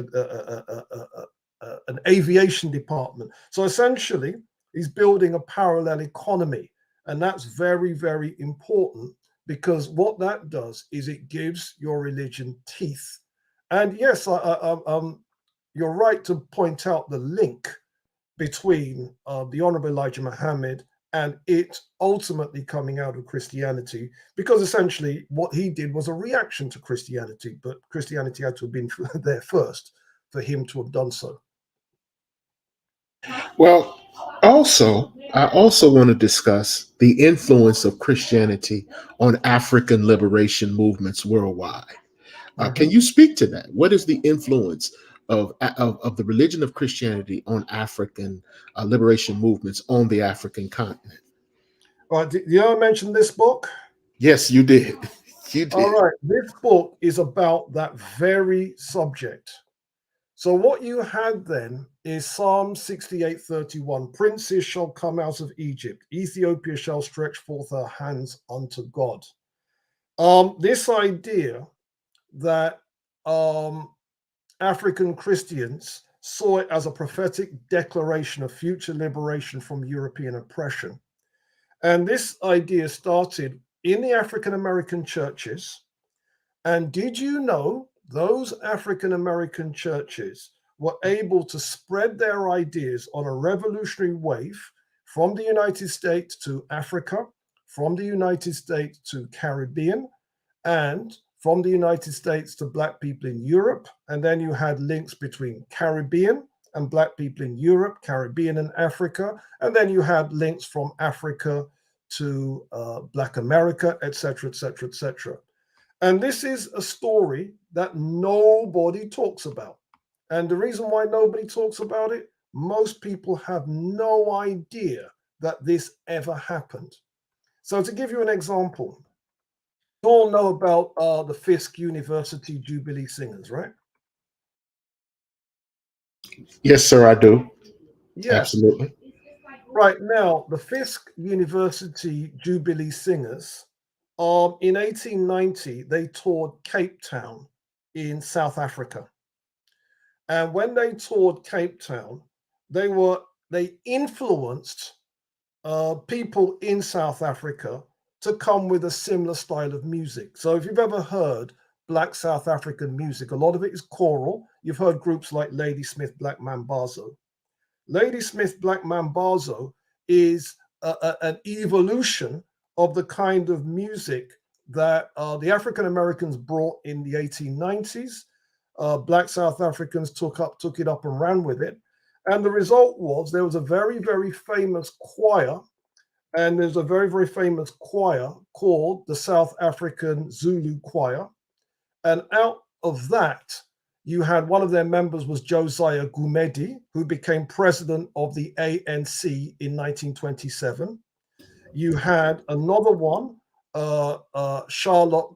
an aviation department. So essentially, he's building a parallel economy. And that's very, very important because what that does is it gives your religion teeth. And yes, you're right to point out the link between the Honorable Elijah Muhammad and it ultimately coming out of Christianity, because essentially what he did was a reaction to Christianity, but Christianity had to have been there first for him to have done so. Well, I also want to discuss the influence of Christianity on African liberation movements worldwide. Can Mhm. you speak to that? What is the influence of the religion of Christianity on African liberation movements on the African continent? Did you ever mention this book? Yes, you did. You All did. right, this book is about that very subject. So what you had then is Psalm 68:31. Princes shall come out of Egypt. Ethiopia shall stretch forth her hands unto God. This idea that African Christians saw it as a prophetic declaration of future liberation from European oppression. And this idea started in the African American churches. And did you know those African American churches were able to spread their ideas on a revolutionary wave from the United States to Africa, from the United States to Caribbean, and from the United States to Black people in Europe? And then you had links between Caribbean and Black people in Europe, Caribbean and Africa. And then you had links from Africa to Black America, etc., etc., etc. And this is a story that nobody talks about. And the reason why nobody talks about it, most people have no idea that this ever happened. So, to give you an example, you all know about the Fisk University Jubilee Singers, right? Yes, sir, I do. Yeah. Absolutely. Right now, the Fisk University Jubilee Singers, in 1890, they toured Cape Town in South Africa. And when they toured Cape Town, they influenced people in South Africa to come with a similar style of music. So if you've ever heard Black South African music, a lot of it is choral. You've heard groups like Ladysmith Black Mambazo. Ladysmith Black Mambazo is an evolution of the kind of music that the African Americans brought in the 1890s. Black South Africans took it up and ran with it. And the result was there was a very, very famous choir, and there's a very, very famous choir called the South African Zulu Choir. And out of that, you had one of their members was Josiah Gumedi, who became president of the ANC in 1927. You had another one, Charlotte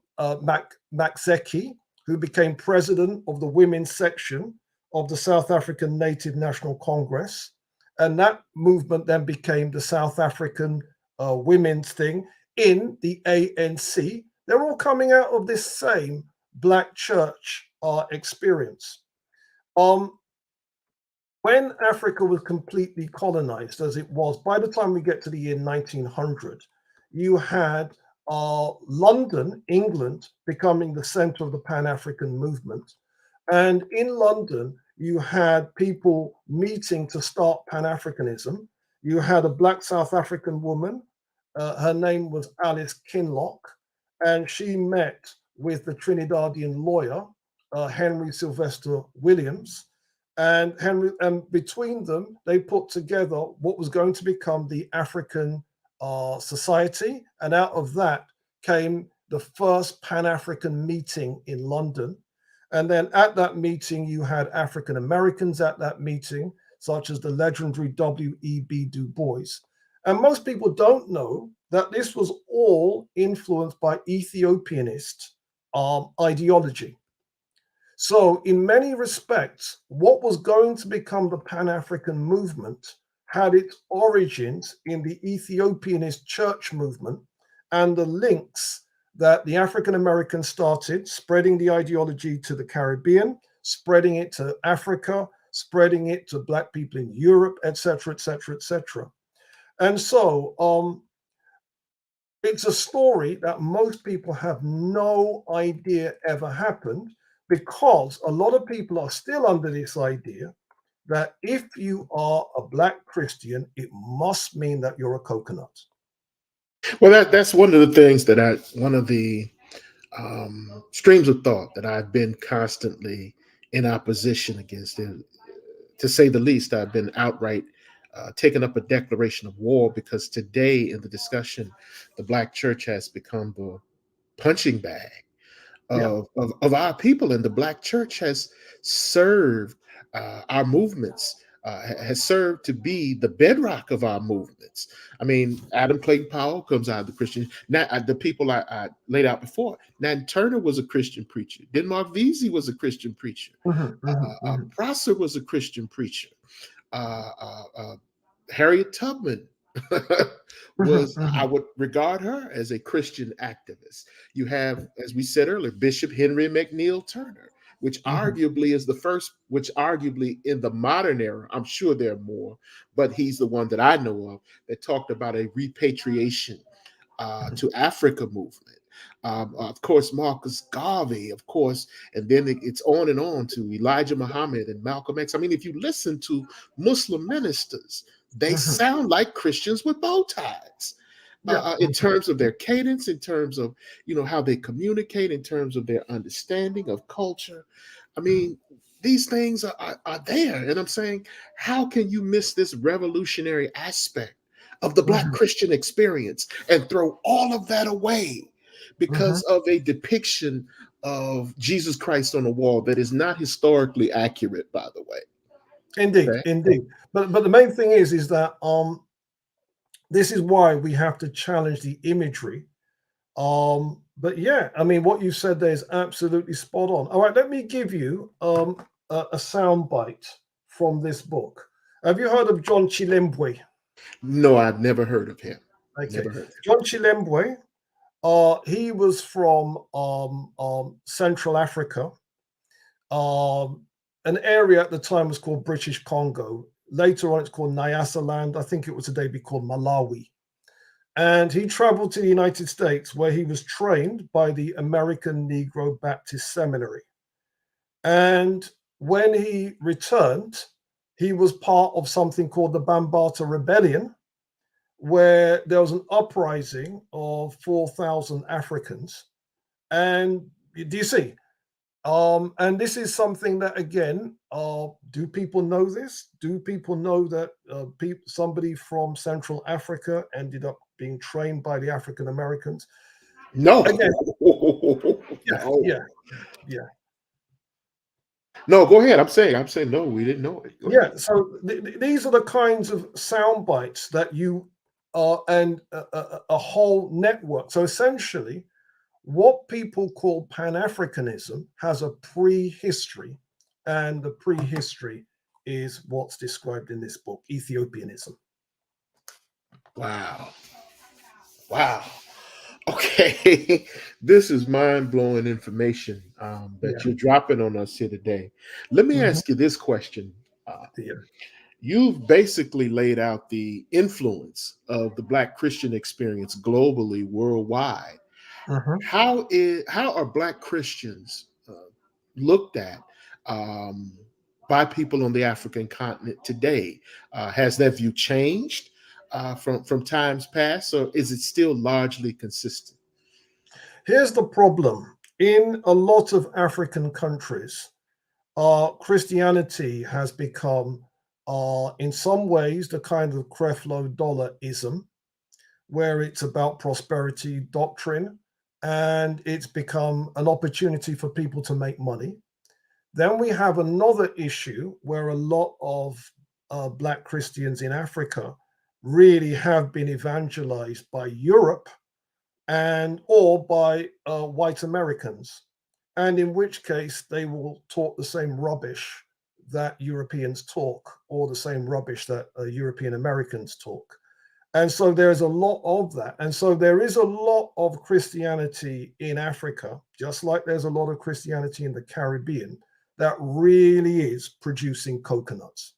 Maxeki, who became president of the women's section of the South African Native National Congress. And that movement then became the South African women's thing in the ANC. They're all coming out of this same Black church experience. Um, when Africa was completely colonized, as it was, by the time we get to the year 1900, you had London, England, becoming the center of the Pan-African movement. And in London, you had people meeting to start Pan-Africanism. You had a Black South African woman. Her name was Alice Kinloch, and she met with the Trinidadian lawyer, Henry Sylvester Williams. And between them, they put together what was going to become the African Society. And out of that came the first Pan-African meeting in London. And then at that meeting, you had African Americans at that meeting, such as the legendary W.E.B. Du Bois. And most people don't know that this was all influenced by Ethiopianist ideology. So, in many respects, what was going to become the Pan-African movement had its origins in the Ethiopianist church movement and the links that the African Americans started, spreading the ideology to the Caribbean, spreading it to Africa, spreading it to Black people in Europe, etc., etc., etc. And so it's a story that most people have no idea ever happened, because a lot of people are still under this idea that if you are a Black Christian, it must mean that you're a coconut. Well, that's one of the things that one of the streams of thought that I've been constantly in opposition against. To say the least, I've been outright taking up a declaration of war, because today in the discussion, the Black church has become the punching bag Yeah. of our people, and the Black church has served our movements, has served to be the bedrock of our movements. I mean, Adam Clayton Powell comes out of the Christian. Now, the people I laid out before. Nat Turner was a Christian preacher. Denmark Vesey was a Christian preacher. Prosser was a Christian preacher. Uh, uh, uh, Harriet Tubman was, I would regard her as a Christian activist. You have, as we said earlier, Bishop Henry McNeil Turner, which arguably is the first, which arguably in the modern era, I'm sure there are more, but he's the one that I know of that talked about a repatriation to Africa movement. Of course, Marcus Garvey, of course, and then it's on and on to Elijah Muhammad and Malcolm X. I mean, if you listen to Muslim ministers, they sound like Christians with bow ties. In terms of their cadence, in terms of how they communicate, in terms of their understanding of culture. I mean, these things are there, and I'm saying, how can you miss this revolutionary aspect of the Black Christian experience and throw all of that away because of a depiction of Jesus Christ on a wall that is not historically accurate, by the way? Indeed, Okay. indeed. But the main thing is that this is why we have to challenge the imagery. But yeah, I mean, what you said there is absolutely spot on. All right, let me give you a sound bite from this book. Have you heard of John Chilembwe? No, I've never heard of him. Okay, Never heard of him. John Chilembwe. He was from Central Africa. An area at the time was called British Congo. Later on, it's called Nyasaland. I think it was today be called Malawi. And he traveled to the United States, where he was trained by the American Negro Baptist Seminary. And when he returned, he was part of something called the Bambata Rebellion, where there was an uprising of 4,000 Africans. And do you see? And this is something that, again, do people know this? Do people know that somebody from Central Africa ended up being trained by the African Americans? No. Again, No. yeah. No, go ahead. I'm saying no, we didn't know it. Go Yeah. ahead. So these are the kinds of sound bites that you and a whole network. So essentially, what people call Pan-Africanism has a prehistory, and the prehistory is what's described in this book, Ethiopianism. Wow. Wow. Okay. This is mind-blowing information that you're dropping on us here today. Let me ask you this question. You've basically laid out the influence of the Black Christian experience globally, worldwide. How are Black Christians looked at by people on the African continent today? Has that view changed from times past, or is it still largely consistent? Here's the problem. In a lot of African countries, Christianity has become, in some ways, the kind of Creflo Dollar-ism, where it's about prosperity doctrine and it's become an opportunity for people to make money. Then we have another issue where a lot of Black Christians in Africa really have been evangelized by Europe and or by white Americans, and in which case they will talk the same rubbish that Europeans talk, or the same rubbish that European Americans talk. And so there's a lot of that. And so there is a lot of Christianity in Africa, just like there's a lot of Christianity in the Caribbean, that really is producing coconuts.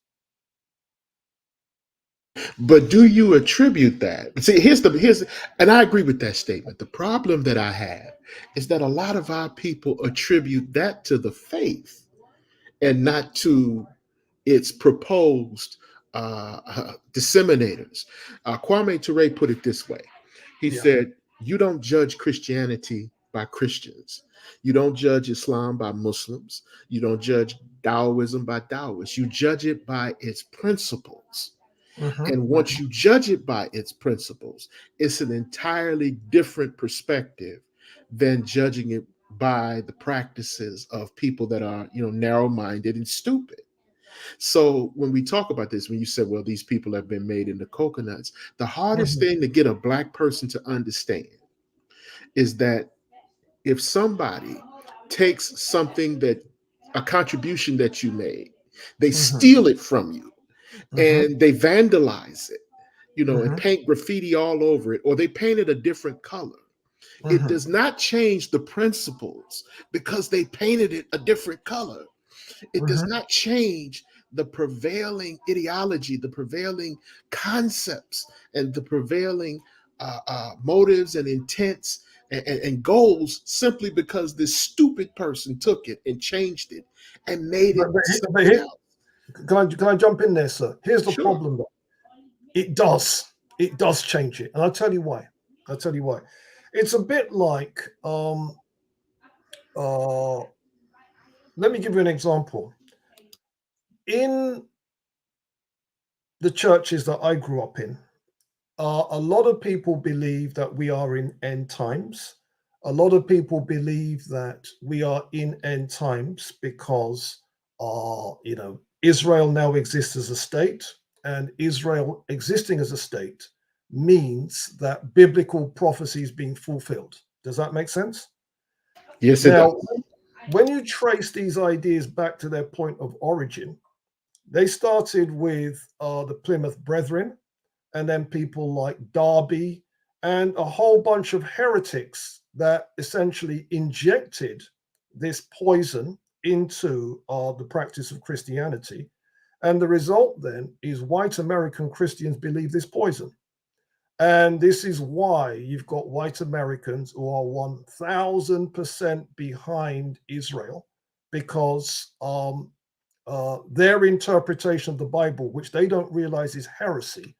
But do you attribute that? See, and I agree with that statement. The problem that I have is that a lot of our people attribute that to the faith and not to its proposed disseminators. Kwame Ture put it this way. He Yeah. said, "You don't judge Christianity by Christians. You don't judge Islam by Muslims. You don't judge Taoism by Taoists. You judge it by its principles." Mm-hmm, And once you judge it by its principles, it's an entirely different perspective than judging it by the practices of people that are, narrow-minded and stupid. So when we talk about this, when you said, well, these people have been made into coconuts, the hardest mm-hmm, thing to get a Black person to understand is that if somebody takes something that a contribution that you made, they mm-hmm, steal it from you mm-hmm, and they vandalize it, and mm-hmm, paint graffiti all over it, or they paint it a different color. It mm-hmm, does not change the principles because they painted it a different color. It does mm-hmm. not change the prevailing ideology, the prevailing concepts, and the prevailing motives and intents and goals simply because this stupid person took it and changed it and made But, it but, but something here, else. can I jump in there, sir? Here's the Sure. problem, though. It does. It does change it. And I'll tell you why. I'll tell you why. It's a bit like, uh, let me give you an example. In the churches that I grew up in, a lot of people believe that we are in end times. A lot of people believe that we are in end times because, Israel now exists as a state, and Israel existing as a state means that biblical prophecy is being fulfilled. Does that make sense? Yes, it Now, does. when you trace these ideas back to their point of origin, they started with the Plymouth Brethren, and then people like Darby and a whole bunch of heretics that essentially injected this poison into the practice of Christianity. And the result then is white American Christians believe this poison. And this is why you've got white Americans who are 1000% behind Israel, because their interpretation of the Bible, which they don't realize is heresy,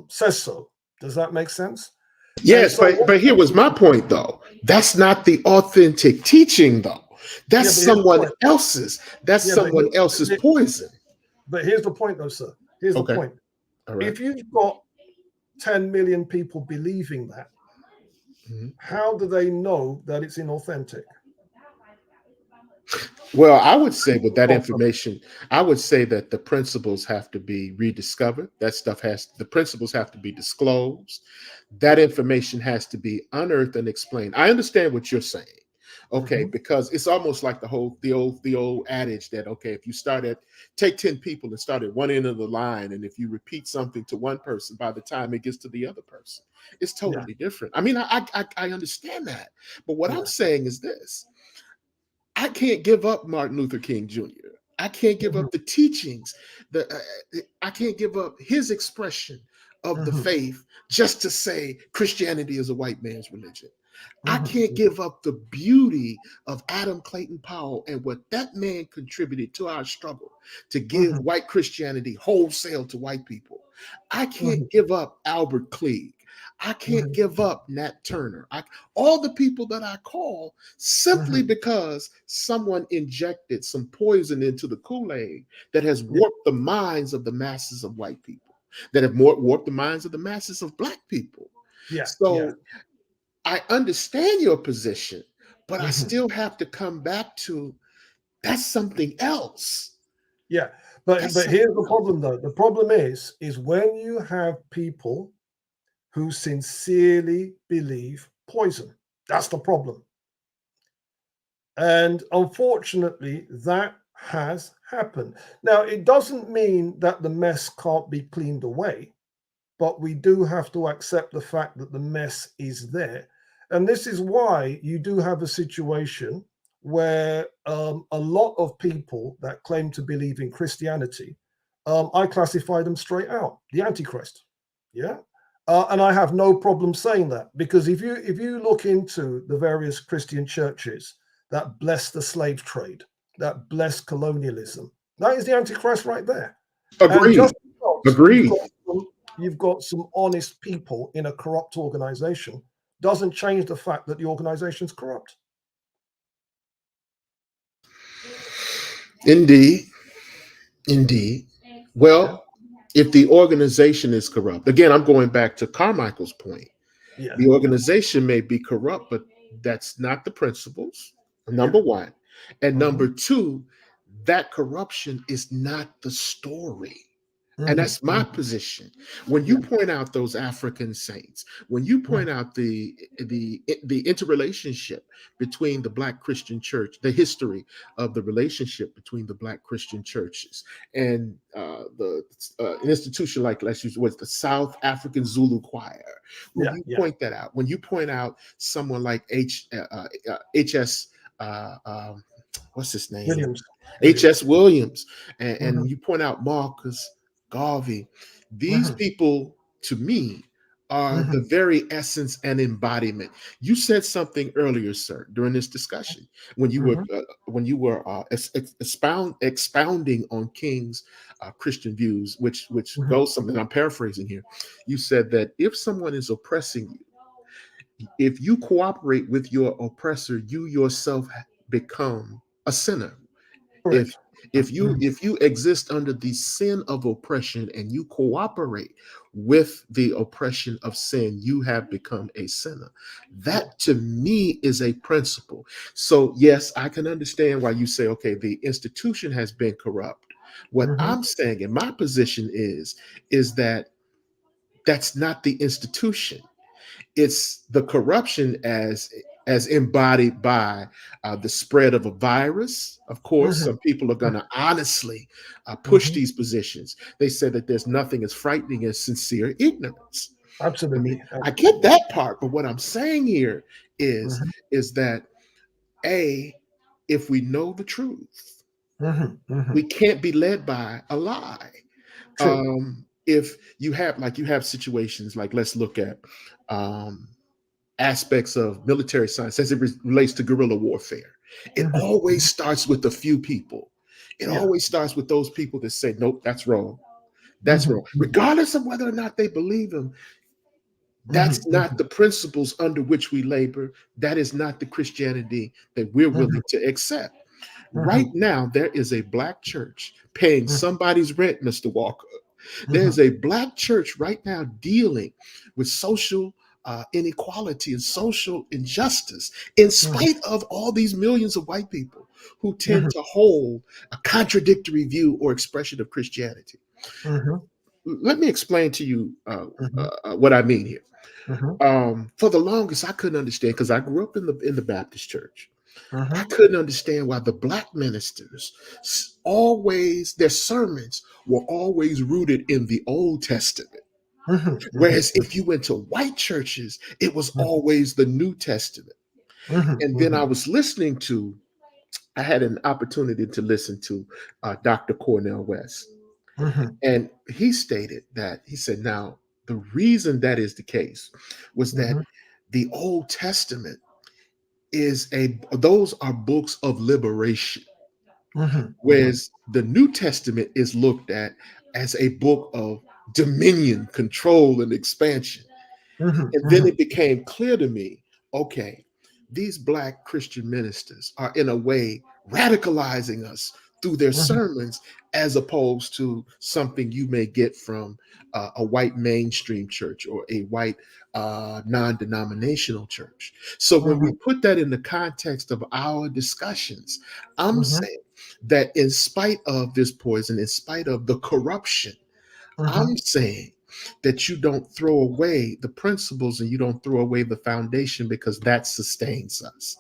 says so. Does that make sense? And Yes, so, but here was my point though. That's not the authentic teaching though. That's yeah, but here's the someone point. else's. That's Yeah, someone else's poison. but here's the point, though, sir. Here's the Okay. point. All right. If you've got 10 million people believing that, Mhm. how do they know that it's inauthentic? Well, I would say with that information, I would say that the principles have to be rediscovered. The principles have to be disclosed. That information has to be unearthed and explained. I understand what you're saying. Okay, Mm-hmm, because it's almost like the old adage that, okay, if you take 10 people and start at one end of the line, and if you repeat something to one person, by the time it gets to the other person, it's yeah, totally different. I mean, I understand that. But what I'm yeah. saying is this: I can't give up Martin Luther King Jr. I can't give Mm-hmm, up the teachings. I can't give up his expression of the mm-hmm, faith just to say Christianity is a white man's religion. I can't mm-hmm, give up the beauty of Adam Clayton Powell and what that man contributed to our struggle to give mm-hmm, white Christianity wholesale to white people. I mm-hmm, can't give up Albert Cleage. I can't mm-hmm, give up Nat Turner. All the people that I call simply mm-hmm. because someone injected some poison into the Kool-Aid that has Yeah, warped the minds of the masses of white people, that have warped the minds of the masses of black people. yeah, yeah. So I understand your position, but I Mhm. still have to come back to that's something else. Yeah, That's but here's something the else. problem though. The problem is when you have people who sincerely believe poison. That's the problem. And unfortunately, that has happened. Now, it doesn't mean that the mess can't be cleaned away, but we do have to accept the fact that the mess is there. And this is why you do have a situation where a lot of people that claim to believe in Christianity, I classify them straight out, the Antichrist. Yeah. And I have no problem saying that, because if you look into the various Christian churches that bless the slave trade, that bless colonialism, that is the Antichrist right there. And Agreed. just because Agreed. you've got some honest people in a corrupt organization doesn't change the fact that the organization's corrupt. Indeed. Indeed. Yeah, Well, if the organization is corrupt, again, I'm going back to Carmichael's point. yeah, The yeah, organization may be corrupt, but that's not the principles, yeah. number one. And Mm-hmm, number two, that corruption is not the story. And mm-hmm, that's my mm-hmm. position. When you Yeah, point out those African saints, when you mm-hmm, point out the interrelationship between the Black Christian Church, the history of the relationship between the Black Christian churches and the an institution like, let's use what's the South African Zulu Choir. When yeah, you yeah. point that out, when you point out someone like HS. What's his name? Williams, H.S. Williams. Williams, Mm-hmm, and you point out Marcus Garvey. These mm-hmm, people, to me, are mm-hmm, the very essence and embodiment. You said something earlier, sir, during this discussion mm-hmm, when you were expounding on King's Christian views, which mm-hmm. goes something. I'm paraphrasing here. You said that if someone is oppressing you, if you cooperate with your oppressor, you yourself become a sinner. if Correct. if you exist under the sin of oppression and you cooperate with the oppression of sin, you have become a sinner. Yeah. That to me is a principle. So yes, I can understand why you say, okay, the institution has been corrupt. What Mm-hmm, I'm saying in my position is that that's not the institution. It's the corruption as embodied by the spread of a virus. Of course, mm-hmm, some people are going to honestly push mm-hmm. these positions. They say that there's nothing as frightening as sincere ignorance. I mean, Absolutely, I get absolutely. that part, but what I'm saying here is Mm-hmm, is that a if we know the truth, mm-hmm, mm-hmm. we can't be led by a lie. True. If you have situations like, let's look at um, aspects of military science as it relates to guerrilla warfare. It Mm-hmm, always mm-hmm. starts with a few people. It Yeah. always starts with those people that say, nope, that's wrong. That's Mm-hmm, wrong. Regardless of whether or not they believe them, mm-hmm, that's mm-hmm, not the principles under which we labor. That is not the Christianity that we're mm-hmm, willing to accept. mm-hmm, Right now, there is a Black church paying mm-hmm, somebody's rent, Mr. Walker. mm-hmm. There's a Black church right now dealing with social inequality and social injustice, in Mhm, spite of all these millions of white people who tend mhm, to hold a contradictory view or expression of Christianity. mhm, Let me explain to you mhm, what I mean here. mhm, For the longest, I couldn't understand because I grew up in the Baptist church. I mhm, couldn't understand why the Black ministers always their sermons were always rooted in the Old Testament. mhm, mhm, Whereas if you went to white churches, it was mhm, always the New Testament. mhm, And then mhm, I had an opportunity to listen to Dr. Cornell West. mhm, And he stated that, he said, now, the reason that is the case was that mhm, the Old Testament those are books of liberation. mhm, mhm, Whereas the New Testament is looked at as a book of dominion, control, and expansion. mhm, And then mhm, it became clear to me, okay, these Black Christian ministers are in a way radicalizing us through their mhm, sermons, as opposed to something you may get from a white mainstream church or a white non-denominational church. So when we mhm, put that in the context of our discussions, I'm mhm, saying that in spite of this poison, in spite of the corruption, mhm, I'm saying that you don't throw away the principles and you don't throw away the foundation, because that sustains us.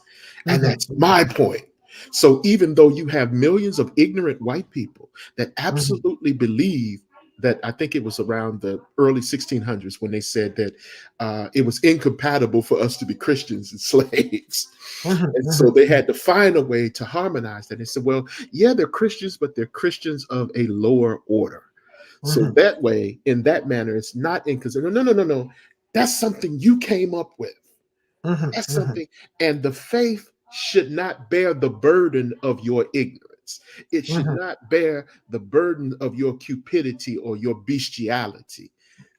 And mhm, that's my point. So even though you have millions of ignorant white people that mhm, absolutely believe that, I think it was around the early 1600s when they said that it was incompatible for us to be Christians and slaves. mhm, And so mhm, they had to find a way to harmonize that. They said, well, yeah, they're Christians, but they're Christians of a lower order. So mhm, that way, in that manner, it's not inconsiderate. No, no, no, no. That's something you came up with. mhm, That's mhm, something, and the faith should not bear the burden of your ignorance. It should mhm, not bear the burden of your cupidity or your bestiality.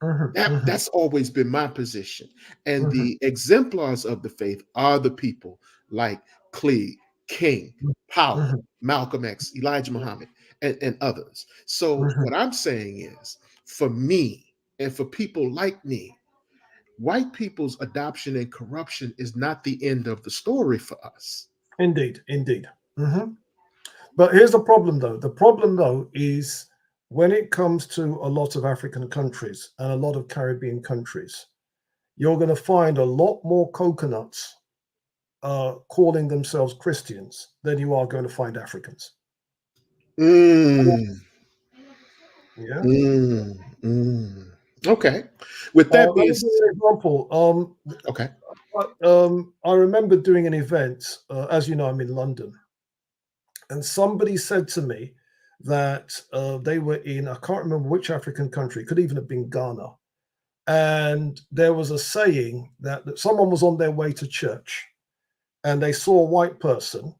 mhm, mhm, That's always been my position. And mhm, the exemplars of the faith are the people like Cleave, King, Powell, mhm, Malcolm X, Elijah Muhammad, and others. So mhm. what I'm saying is, for me and for people like me, white people's adoption and corruption is not the end of the story for us. Indeed, indeed. Mhm. But here's the problem, though. The problem, though, is when it comes to a lot of African countries and a lot of Caribbean countries, you're going to find a lot more coconuts calling themselves Christians than you are going to find Africans. Mm, Yeah. mm, mm. Okay. With that Let being, me give you an example. okay. I remember doing an event, as you know, I'm in London, and somebody said to me that they were in, I can't remember which African country, it could even have been Ghana. And there was a saying that someone was on their way to church and they saw a white person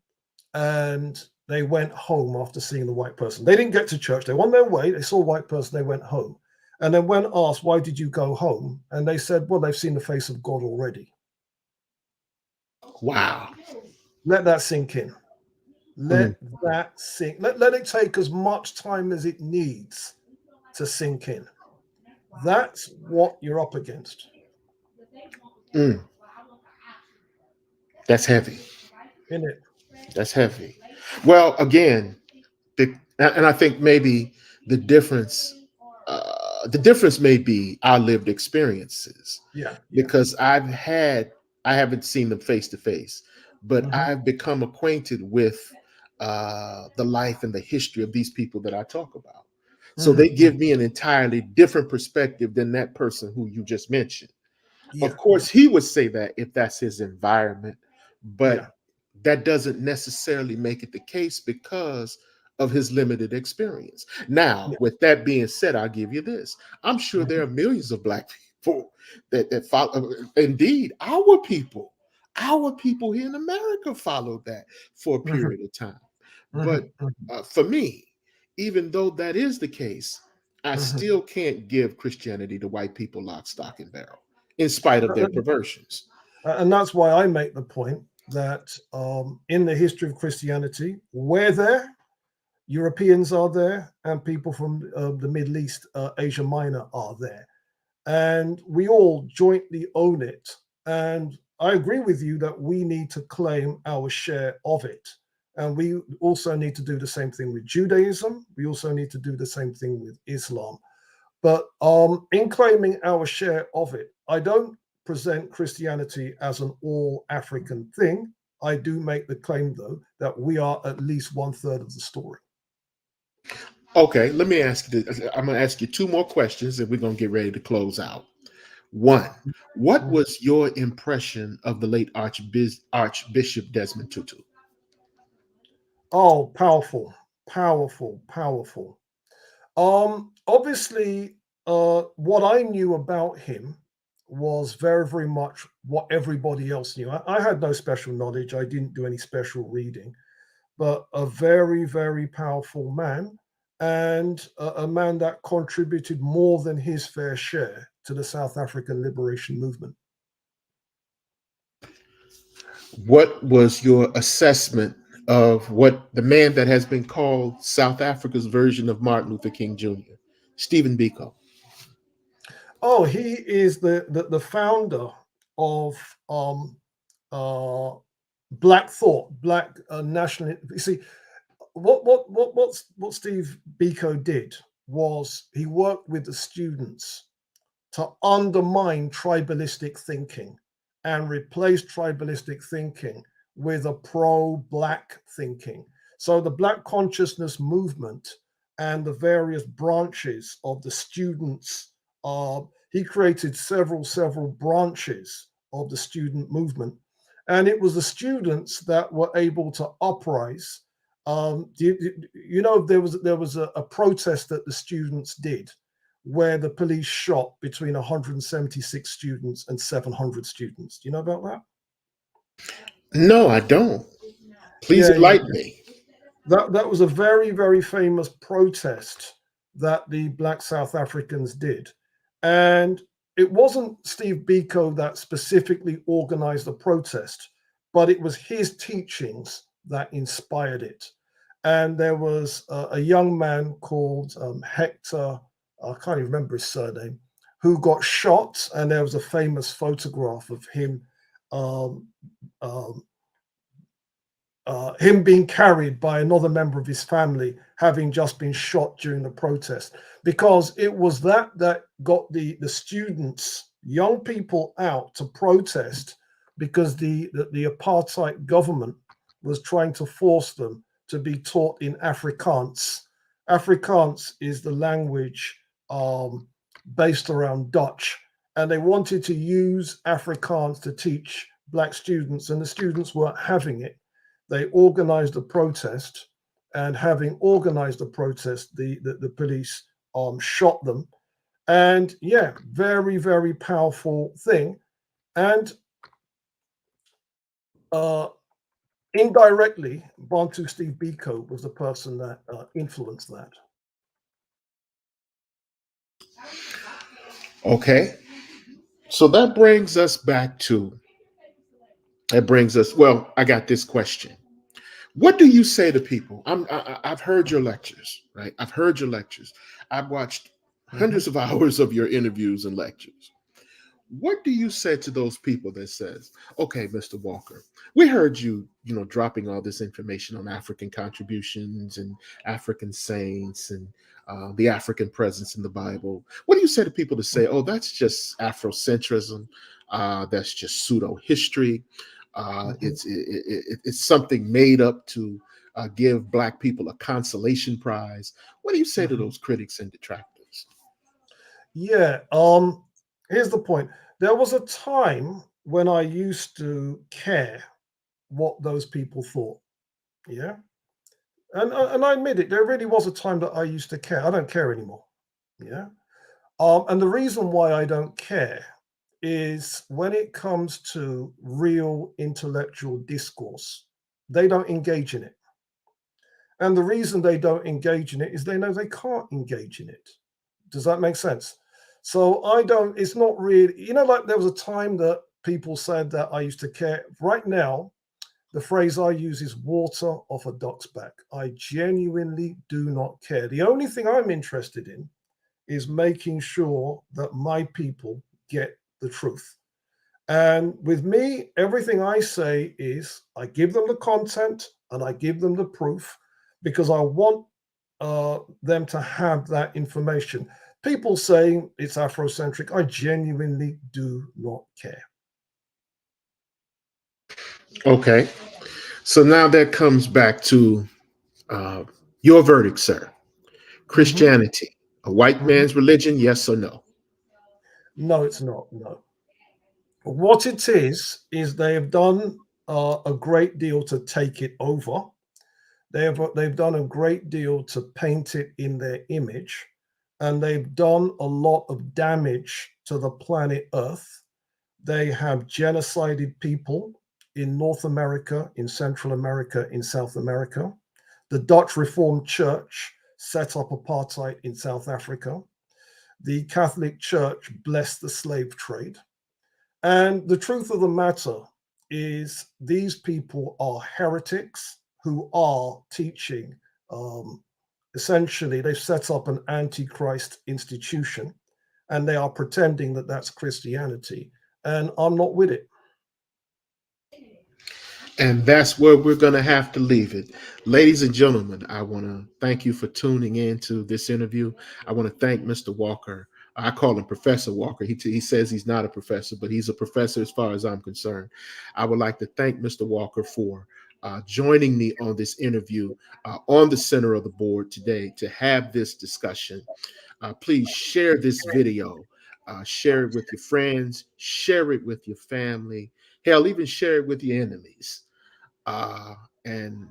and they went home after seeing the white person. They didn't get to church, they were on their way, they saw a white person, they went home. And then when asked, why did you go home? And they said, well, they've seen the face of God already. Wow. Let that sink in. Mm, Let that sink. Let it take as much time as it needs to sink in. That's what you're up against, mm. That's heavy. isn't it? That's heavy. Well, again, and I think maybe the difference, the difference may be our lived experiences, Yeah, yeah. because I haven't seen them face to face, but Hmm. I've become acquainted with the life and the history of these people that I talk about. So they Hmm. give me an entirely different perspective than that person who you just mentioned. Of Yeah, course, yeah, he would say that if that's his environment, but yeah. that doesn't necessarily make it the case because of his limited experience. Now, Yeah. with that being said, I'll give you this. I'm sure there Mhm, are millions of black people that follow. Indeed, our people here in America followed that for a mhm, period of time. But mhm, mhm, for me, even though that is the case, I mhm. still can't give Christianity to white people lock, stock, and barrel, in spite of their perversions. And that's why I make the point that in the history of Christianity, we're there, Europeans are there, and people from the Middle East, Asia Minor are there. And we all jointly own it. And I agree with you that we need to claim our share of it. And we also need to do the same thing with Judaism. We also need to do the same thing with Islam. But in claiming our share of it, I don't present Christianity as an all African thing. I do make the claim, though, that we are at least one third of the story. Okay, let me ask you this. I'm going to ask you two more questions and we're going to get ready to close out. One, what Mhm. was your impression of the late Archbishop Desmond Tutu? Oh, powerful, powerful, powerful. Obviously, what I knew about him was very, very much what everybody else knew. I had no special knowledge. I didn't do any special reading, but a very, very powerful man and a man that contributed more than his fair share to the South African liberation movement. What was your assessment of what the man that has been called South Africa's version of Martin Luther King Jr., Stephen Biko? Oh, he is the founder of um, uh, Black Thought, Black national. You see, what Steve Biko did was he worked with the students to undermine tribalistic thinking and replace tribalistic thinking with a pro-Black thinking. So the Black consciousness movement and the various branches of the students, he created several branches of the student movement. And it was the students that were able to uprise. There was a protest that the students did where the police shot between 176 students and 700 students. Do you know about that? No, I don't. Please Yeah, yeah. enlighten me. That was a very famous protest that the Black South Africans did. And it wasn't Steve Biko that specifically organized the protest, but it was his teachings that inspired it. And there was a young man called Hector, I can't even remember his surname, who got shot. And there was a famous photograph of him um, um, him being carried by another member of his family, having just been shot during the protest, because it was that got the students, young people, out to protest, because the apartheid government was trying to force them to be taught in Afrikaans. Afrikaans is the language based around Dutch, and they wanted to use Afrikaans to teach Black students, and the students weren't having it. They organized a protest, and having organized the protest, the police shot them. And yeah, very powerful thing. And indirectly, Bantu Steve Biko was the person that influenced that. Okay. So well, I got this question. What do you say to people? I've heard your lectures, right? I've heard your lectures. I've watched Mhm. hundreds of hours of your interviews and lectures. What do you say to those people that says, okay, Mr. Walker, we heard you, dropping all this information on African contributions and African saints and the African presence in the Bible. What do you say to people to say, oh, that's just Afrocentrism, that's just pseudo history, Mhm. it's something made up to give Black people a consolation prize? What do you say to Mhm. those critics and detractors? Yeah. Here's the point. There was a time when I used to care what those people thought. Yeah. And I admit it, there really was a time that I used to care. I don't care anymore. Yeah. And the reason why I don't care is when it comes to real intellectual discourse, they don't engage in it. And the reason they don't engage in it is they know they can't engage in it. Does that make sense? So I don't, it's not really, like there was a time that people said that I used to care. Right now, the phrase I use is water off a duck's back. I genuinely do not care. The only thing I'm interested in is making sure that my people get the truth. And with me, everything I say is I give them the content and I give them the proof, because I want them to have that information. People saying it's Afrocentric, I genuinely do not care. Okay. So now that comes back to uh, your verdict, sir. Mhm, Christianity, a white mhm. man's religion, yes or no? No, it's not. No. What it is they have done a great deal to take it over. They've done a great deal to paint it in their image, and they've done a lot of damage to the planet Earth. They have genocided people in North America, in Central America, in South America. The Dutch Reformed Church set up apartheid in South Africa. The Catholic Church blessed the slave trade. And the truth of the matter is, these people are heretics who are teaching. Um, Essentially, they've set up an antichrist institution, and they are pretending that that's Christianity. And I'm not with it. And that's where we're going to have to leave it. Ladies and gentlemen, I want to thank you for tuning in to this interview. I want to thank Mr. Walker. I call him Professor Walker. He says he's not a professor, but he's a professor as far as I'm concerned. I would like to thank Mr. Walker for joining me on this interview on the center of the board today to have this discussion. Please share this video, share it with your friends, share it with your family, hell, even share it with your enemies. Uh, and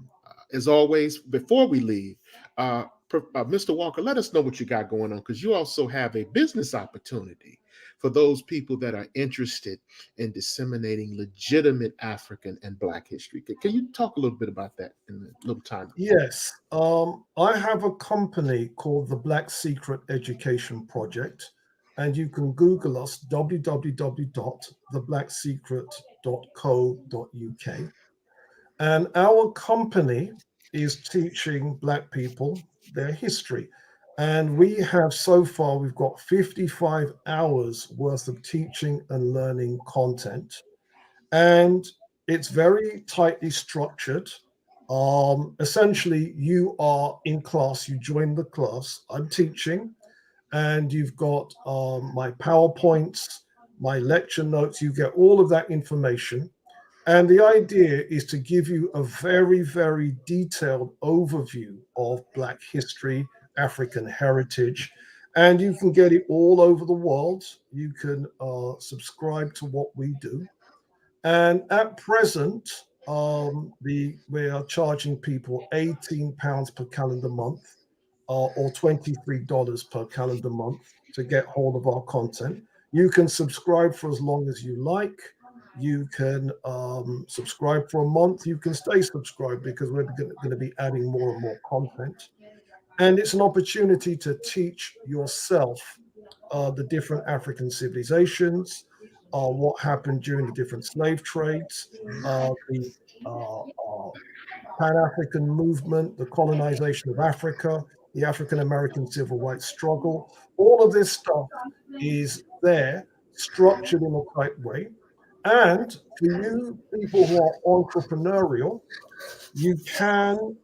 as always, before we leave, Mr. Walker, let us know what you got going on because you also have a business opportunity for those people that are interested in disseminating legitimate African and Black history. Can you talk a little bit about that in the little time? Yes, I have a company called the Black Secret Education Project, and you can Google us www.theblacksecret.co.uk. And our company is teaching Black people their history. And we have so far, we've got 55 hours worth of teaching and learning content. And it's very tightly structured. Essentially, you are in class, you join the class, I'm teaching, and you've got my PowerPoints, my lecture notes, you get all of that information. And the idea is to give you a very, very detailed overview of Black history, African heritage, and you can get it all over the world. You can subscribe to what we do. And at present, we are charging people £18 per calendar month or $23 per calendar month to get hold of our content. You can subscribe for as long as you like. You can subscribe for a month. You can stay subscribed because we're going to be adding more and more content. And it's an opportunity to teach yourself the different African civilizations, what happened during the different slave trades, the Pan-African movement, the colonization of Africa, the African American civil rights struggle. All of this stuff is there, structured in a tight way. And for you people who are entrepreneurial, you can,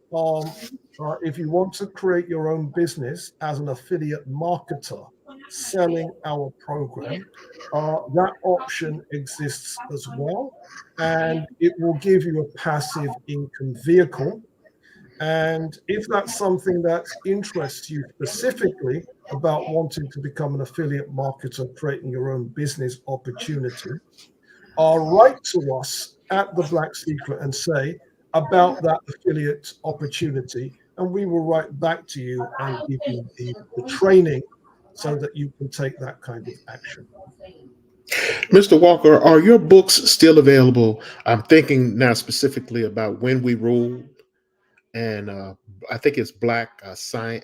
if you want to create your own business as an affiliate marketer selling our program, that option exists as well. And it will give you a passive income vehicle. And if that's something that interests you specifically about wanting to become an affiliate marketer, creating your own business opportunity, write to us at the Black Secret and say about that affiliate opportunity, and we will write back to you and give you the training so that you can take that kind of action. Mr. Walker, are your books still available? I'm thinking now specifically about When We Ruled, and I think it's Black Science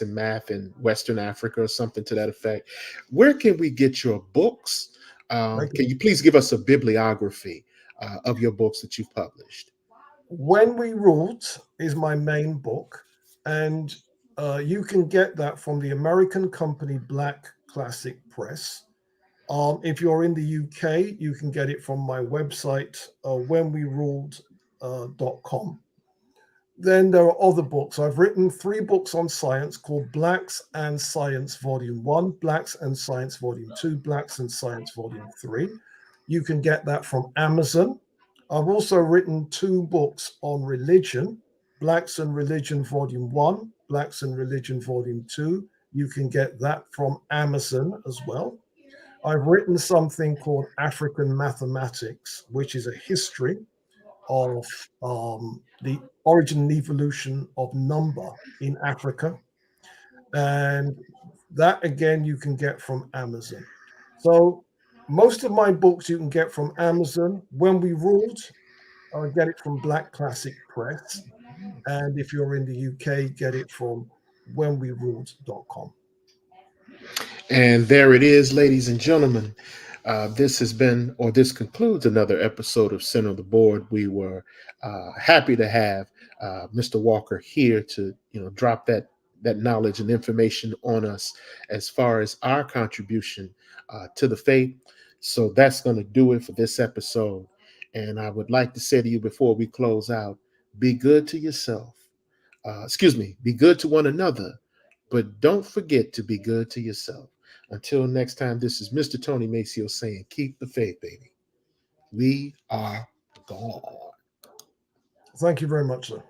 and Math in Western Africa or something to that effect. Where can we get your books? Can you please give us a bibliography of your books that you've published? When We Ruled is my main book, and you can get that from the American company Black Classic Press. If you're in the UK, you can get it from my website, whenweruled.com. Then there are other books. I've written 3 books on science called Blacks and Science Volume 1, Blacks and Science Volume 2, Blacks and Science Volume 3. You can get that from Amazon. I've also written 2 books on religion, Blacks and Religion Volume 1, Blacks and Religion Volume 2. You can get that from Amazon as well. I've written something called African Mathematics, which is a history of the origin and evolution of number in Africa. And that, again, you can get from Amazon. So most of my books you can get from Amazon. When We Ruled, I get it from Black Classic Press. And if you're in the UK, get it from whenweruled.com. And there it is, ladies and gentlemen. This has been, or this concludes another episode of Center of the Board. We were happy to have Mr. Walker here to, drop that knowledge and information on us as far as our contribution to the faith. So that's going to do it for this episode. And I would like to say to you before we close out, be good to yourself. Be good to one another, but don't forget to be good to yourself. Until next time, this is Mr. Tony Maceo saying, keep the faith, baby. We are gone. Thank you very much, sir.